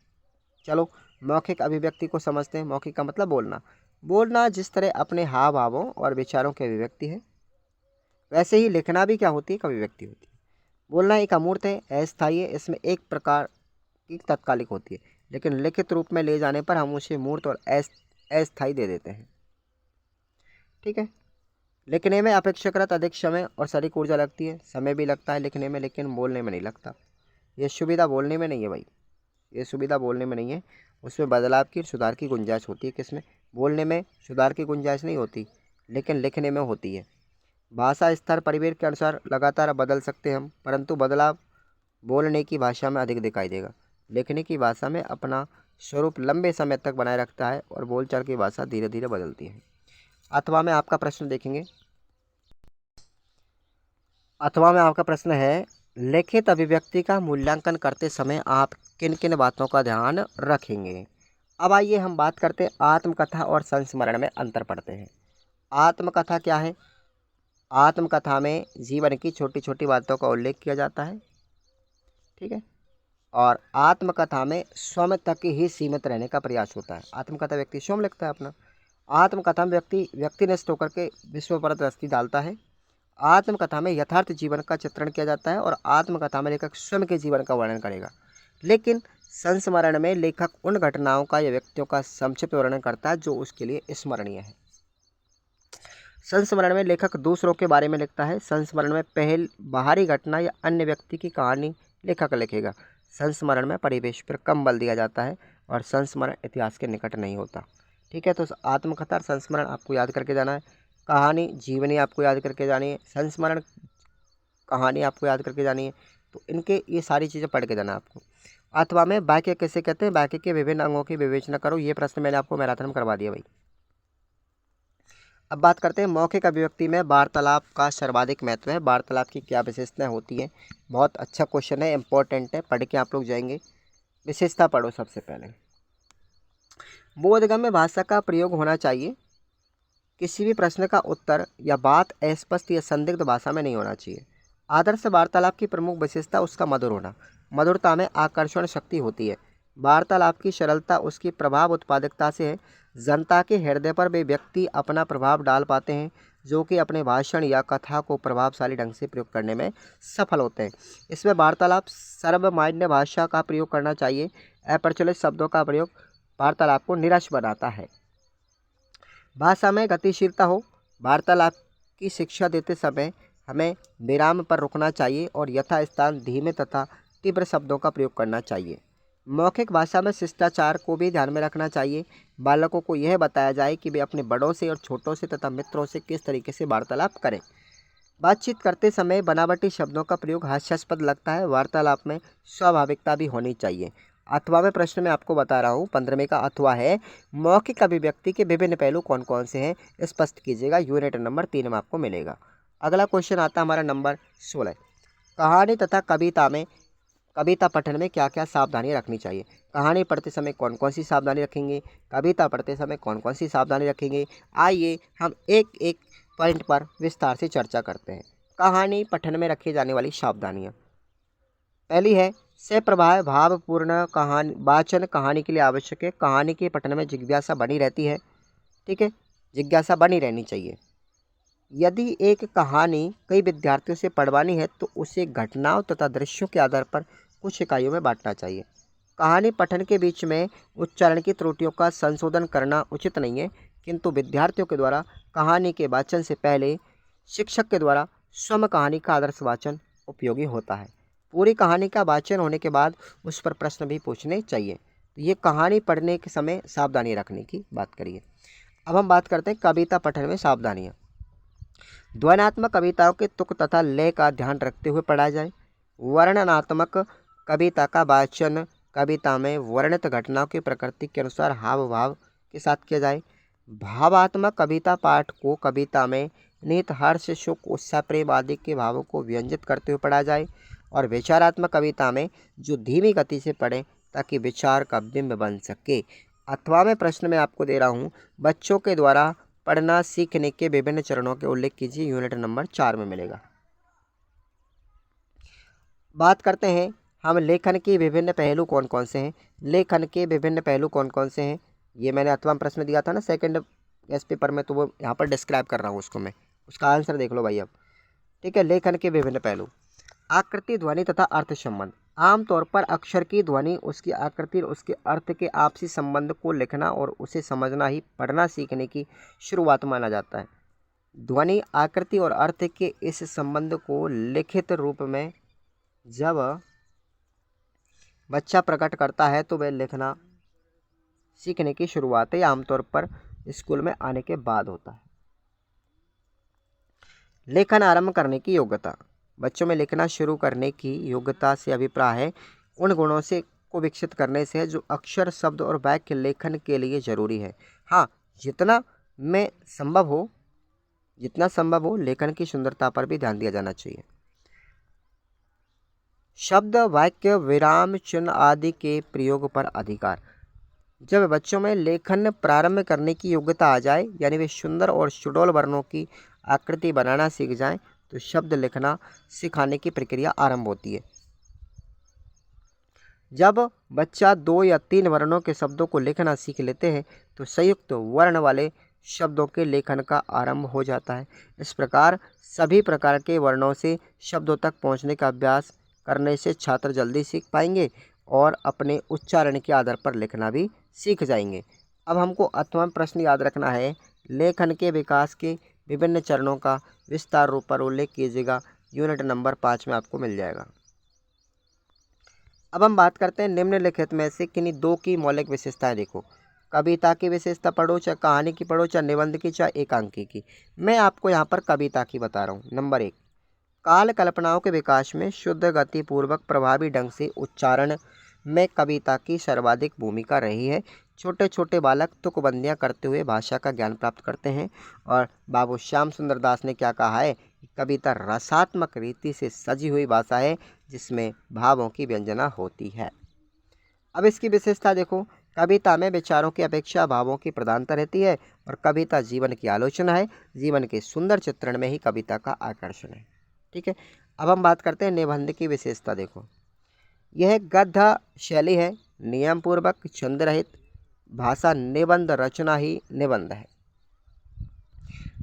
Speaker 1: चलो मौखिक अभिव्यक्ति को समझते हैं। मौखिक का मतलब बोलना। बोलना जिस तरह अपने हाव भावों और विचारों की अभिव्यक्ति है, वैसे ही लिखना भी क्या होती है? एक अभिव्यक्ति होती है। बोलना एक अमूर्त है, अस्थायी है, इसमें एक प्रकार की तात्कालिक होती है, लेकिन लिखित रूप में ले जाने पर हम उसे मूर्त और अस्थायी दे देते हैं, ठीक है। लिखने में अपेक्षाकृत अधिक समय और शारीरिक ऊर्जा लगती है, समय भी लगता है लिखने में, लेकिन बोलने में नहीं लगता। ये सुविधा बोलने में नहीं है भाई, ये सुविधा बोलने में नहीं है, उसमें बदलाव की सुधार की गुंजाइश होती है। किसमें? बोलने में सुधार की गुंजाइश नहीं होती, लेकिन लिखने में होती है। भाषा स्तर परिवेश के अनुसार लगातार बदल सकते हैं हम, परंतु बदलाव बोलने की भाषा में अधिक दिखाई देगा। लिखने की भाषा में अपना स्वरूप लंबे समय तक बनाए रखता है और बोलचाल की भाषा धीरे धीरे बदलती है। अथवा में आपका प्रश्न देखेंगे। अथवा में आपका प्रश्न है, लिखित अभिव्यक्ति का मूल्यांकन करते समय आप किन किन बातों का ध्यान रखेंगे? अब आइए हम बात करते हैं आत्मकथा और संस्मरण में अंतर पढ़ते हैं। आत्मकथा क्या है? आत्मकथा में जीवन की छोटी छोटी बातों का उल्लेख किया जाता है, ठीक है, और आत्मकथा में स्वयं तक ही सीमित रहने का प्रयास होता है। आत्मकथा व्यक्ति स्वयं लिखता है अपना, आत्मकथा में व्यक्तिनिष्ठ होकर के विश्व पर दृष्टि डालता है। आत्मकथा में यथार्थ जीवन का चित्रण किया जाता है और आत्मकथा में लेखक स्वयं के जीवन का वर्णन करेगा। लेकिन संस्मरण में लेखक उन घटनाओं का या व्यक्तियों का संक्षिप्त वर्णन करता है जो उसके लिए स्मरणीय है। संस्मरण में लेखक दूसरों के बारे में लिखता है। संस्मरण में पहल बाहरी घटना या अन्य व्यक्ति की कहानी लेखक लिखेगा। संस्मरण में परिवेश पर कम बल दिया जाता है और संस्मरण इतिहास के निकट नहीं होता, ठीक है। तो आत्मकथा और संस्मरण आपको याद करके जाना है। कहानी जीवनी आपको याद करके जानी है, संस्मरण कहानी आपको याद करके जानी है। तो इनके ये सारी चीज़ें पढ़ के जाना आपको। अथवा में वाक्य कैसे कहते हैं? वाक्य के विभिन्न अंगों की विवेचना करो। ये प्रश्न मैंने आपको मैराथन में करवा दिया भाई। अब बात करते हैं मौखिक अभिव्यक्ति में वार्तालाप का सर्वाधिक महत्व है। वार्तालाप की क्या विशेषताएं होती हैं? बहुत अच्छा क्वेश्चन है, इंपॉर्टेंट है, पढ़ के आप लोग जाएंगे। विशेषता पढ़ो सबसे पहले। बोधगम्य भाषा का प्रयोग होना चाहिए। किसी भी प्रश्न का उत्तर या बात अस्पष्ट या संदिग्ध भाषा में नहीं होना चाहिए। आदर्श वार्तालाप की प्रमुख विशेषता उसका मधुर होना। मधुरता में आकर्षण शक्ति होती है। वार्तालाप की सरलता उसकी प्रभाव उत्पादकता से है। जनता के हृदय पर वे व्यक्ति अपना प्रभाव डाल पाते हैं जो कि अपने भाषण या कथा को प्रभावशाली ढंग से प्रयोग करने में सफल होते हैं। इसमें वार्तालाप सर्वमान्य भाषा का प्रयोग करना चाहिए। अप्रचलित शब्दों का प्रयोग वार्तालाप को निरस बनाता है। भाषा में गतिशीलता हो। वार्तालाप की शिक्षा देते समय हमें विराम पर रुकना चाहिए और यथास्थान धीमे तथा तीव्र शब्दों का प्रयोग करना चाहिए। मौखिक भाषा में शिष्टाचार को भी ध्यान में रखना चाहिए। बालकों को यह बताया जाए कि वे अपने बड़ों से और छोटों से तथा मित्रों से किस तरीके से वार्तालाप करें। बातचीत करते समय बनावटी शब्दों का प्रयोग हास्यास्पद लगता है। वार्तालाप में स्वाभाविकता भी होनी चाहिए। अथवा में प्रश्न में आपको बता रहा हूँ, 15वें का अथवा है, मौखिक अभिव्यक्ति के विभिन्न पहलू कौन कौन से हैं स्पष्ट कीजिएगा। यूनिट नंबर 3 में आपको मिलेगा। अगला क्वेश्चन आता है हमारा नंबर 16। कहानी तथा कविता पठन में क्या क्या सावधानी रखनी चाहिए। कहानी पढ़ते समय कौन कौन सी सावधानी रखेंगे, कविता पढ़ते समय कौन कौन सी सावधानी रखेंगे, आइए हम एक एक पॉइंट पर विस्तार से चर्चा करते हैं। कहानी पठन में रखी जाने वाली सावधानियाँ। पहली है सप्रभाव भावपूर्ण कहानी वाचन कहानी के लिए आवश्यक है। कहानी के पठन में जिज्ञासा बनी रहती है, ठीक है, जिज्ञासा बनी रहनी चाहिए। यदि एक कहानी कई विद्यार्थियों से पढ़वानी है तो उसे घटनाओं तथा दृश्यों के आधार पर कुछ इकाइयों में बांटना चाहिए। कहानी पठन के बीच में उच्चारण की त्रुटियों का संशोधन करना उचित नहीं है, किंतु विद्यार्थियों के द्वारा कहानी के वाचन से पहले शिक्षक के द्वारा स्वयं कहानी का आदर्श वाचन उपयोगी होता है। पूरी कहानी का वाचन होने के बाद उस पर प्रश्न भी पूछने चाहिए। तो ये कहानी पढ़ने के समय सावधानी रखने की बात करिए। अब हम बात करते हैं कविता पठन में सावधानियाँ। ध्वन्यात्मक कविताओं के तुक तथा लय का ध्यान रखते हुए पढ़ा जाए। वर्णनात्मक कविता का वाचन कविता में वर्णित घटनाओं की प्रकृति के अनुसार हाव भाव के साथ किया जाए। भावात्मक कविता पाठ को कविता में निहित हर्ष सुख उत्साह प्रेम आदि के भावों को व्यंजित करते हुए पढ़ा जाए। और विचारात्मक कविता में जो धीमी गति से पढ़ें ताकि विचार का बिंब बन सके। अथवा में प्रश्न में आपको दे रहा हूँ, बच्चों के द्वारा पढ़ना सीखने के विभिन्न चरणों के उल्लेख कीजिए। यूनिट नंबर 4 में मिलेगा। बात करते हैं हम लेखन के विभिन्न पहलू कौन कौन से हैं। लेखन के विभिन्न पहलू कौन कौन से हैं, ये मैंने अथवा में प्रश्न दिया था ना सेकंड एस पेपर में, तो वो यहाँ पर डिस्क्राइब कर रहा हूँ उसको मैं, उसका आंसर देख लो भाई अब, ठीक है। लेखन के विभिन्न पहलू। आकृति ध्वनि तथा अर्थ संबंध। आमतौर पर अक्षर की ध्वनि उसकी आकृति और उसके अर्थ के आपसी संबंध को लिखना और उसे समझना ही पढ़ना सीखने की शुरुआत माना जाता है। ध्वनि आकृति और अर्थ के इस संबंध को लिखित रूप में जब बच्चा प्रकट करता है तो वह लिखना सीखने की शुरुआत है आमतौर पर स्कूल में आने के बाद होता है। लेखन आरंभ करने की योग्यता। बच्चों में लिखना शुरू करने की योग्यता से अभिप्राय है उन गुणों से को विकसित करने से है जो अक्षर शब्द और वाक्य लेखन के लिए जरूरी है। हाँ, जितना संभव हो लेखन की सुंदरता पर भी ध्यान दिया जाना चाहिए। शब्द वाक्य विराम चिन्ह आदि के प्रयोग पर अधिकार। जब बच्चों में लेखन प्रारंभ करने की योग्यता आ जाए, यानी वे सुंदर और सुडौल वर्णों की आकृति बनाना सीख जाएं, तो शब्द लिखना सिखाने की प्रक्रिया आरंभ होती है। जब बच्चा 2 या 3 वर्णों के शब्दों को लिखना सीख लेते हैं तो संयुक्त वर्ण वाले शब्दों के लेखन का आरंभ हो जाता है। इस प्रकार सभी प्रकार के वर्णों से शब्दों तक पहुंचने का अभ्यास करने से छात्र जल्दी सीख पाएंगे और अपने उच्चारण के आधार पर लिखना भी सीख जाएंगे। अब हमको अथवा प्रश्न याद रखना है, लेखन के विकास के विभिन्न चरणों का विस्तार रूप पर उल्लेख कीजिएगा। यूनिट नंबर 5 में आपको मिल जाएगा। अब हम बात करते हैं निम्नलिखित में से किन्हीं 2 की मौलिक विशेषताएं। देखो, कविता की विशेषता पढ़ो, चाहे कहानी की पढ़ो, चाहे निबंध की, चाहे एकांकी की। मैं आपको यहाँ पर कविता की बता रहा हूँ। नंबर 1, काल कल्पनाओं के विकास में शुद्ध गति पूर्वक प्रभावी ढंग से उच्चारण में कविता की सर्वाधिक भूमिका रही है। छोटे छोटे बालक तुकबंदियाँ करते हुए भाषा का ज्ञान प्राप्त करते हैं। और बाबू श्याम सुंदर दास ने क्या कहा है, कविता रसात्मक रीति से सजी हुई भाषा है जिसमें भावों की व्यंजना होती है। अब इसकी विशेषता देखो, कविता में विचारों की अपेक्षा भावों की प्रधानता रहती है और कविता जीवन की आलोचना है। जीवन के सुंदर चित्रण में ही कविता का आकर्षण है। ठीक है। अब हम बात करते हैं निबंध की विशेषता। देखो, यह गद्य शैली है, नियम पूर्वक छंद रहित भाषा निबंध रचना ही निबंध है।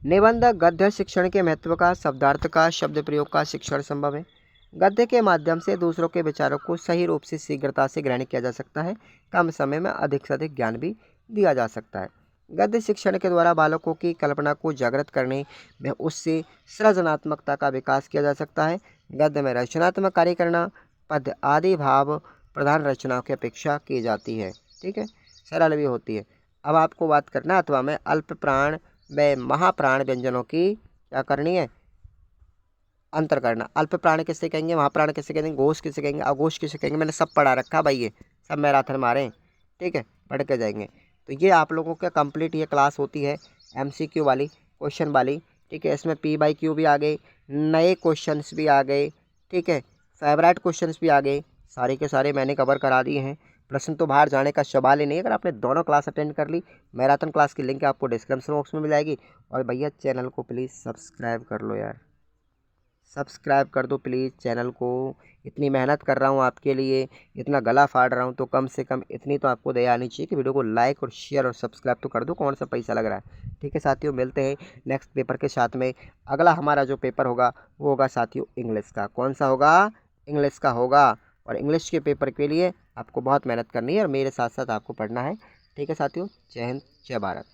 Speaker 1: निबंध गद्य शिक्षण के महत्व का, शब्दार्थ का, शब्द प्रयोग का शिक्षण संभव है। गद्य के माध्यम से दूसरों के विचारों को सही रूप से शीघ्रता से ग्रहण किया जा सकता है। कम समय में अधिक से अधिक ज्ञान भी दिया जा सकता है। गद्य शिक्षण के द्वारा बालकों की कल्पना को जागृत करने में उससे सृजनात्मकता का विकास किया जा सकता है। गद्य में रचनात्मक कार्य करना, पद्य आदि भाव प्रधान रचनाओं की अपेक्षा की जाती है। ठीक है, सरल भी होती है। अब आपको बात करना है अथवा में अल्प प्राण व महाप्राण व्यंजनों की क्या करनी है, अंतर करना। अल्प प्राण किसे कहेंगे, महाप्राण किसे कहेंगे, घोष किसे कहेंगे, अघोष किसे कहेंगे, मैंने सब पढ़ा रखा भाई, ये सब मैराथन मारे हैं। ठीक है, पढ़ के जाएंगे। तो ये आप लोगों का कंप्लीट ये क्लास होती है MCQ वाली, क्वेश्चन वाली। ठीक है, इसमें P/Q भी आ गए, नए क्वेश्चंस भी आ गए। ठीक है, फेवरेट क्वेश्चंस भी आ गए, सारे के सारे मैंने कवर करा दिए हैं। प्रश्न तो बाहर जाने का सवाल ही नहीं है अगर आपने दोनों क्लास अटेंड कर ली। मैराथन क्लास की लिंक आपको डिस्क्रिप्शन बॉक्स में मिल जाएगी। और भैया चैनल को प्लीज़ सब्सक्राइब कर लो यार, सब्सक्राइब कर दो प्लीज़ चैनल को। इतनी मेहनत कर रहा हूँ आपके लिए, इतना गला फाड़ रहा हूँ, तो कम से कम इतनी तो आपको दया आनी चाहिए कि वीडियो को लाइक और शेयर और सब्सक्राइब तो कर दो, कौन सा पैसा लग रहा है। ठीक है साथियों, मिलते हैं नेक्स्ट पेपर के साथ में। अगला हमारा जो पेपर होगा वो होगा साथियों इंग्लिश का। कौन सा होगा, इंग्लिश का होगा। और इंग्लिश के पेपर के लिए आपको बहुत मेहनत करनी है और मेरे साथ साथ आपको पढ़ना है। ठीक है साथियों, जय हिंद, जय भारत।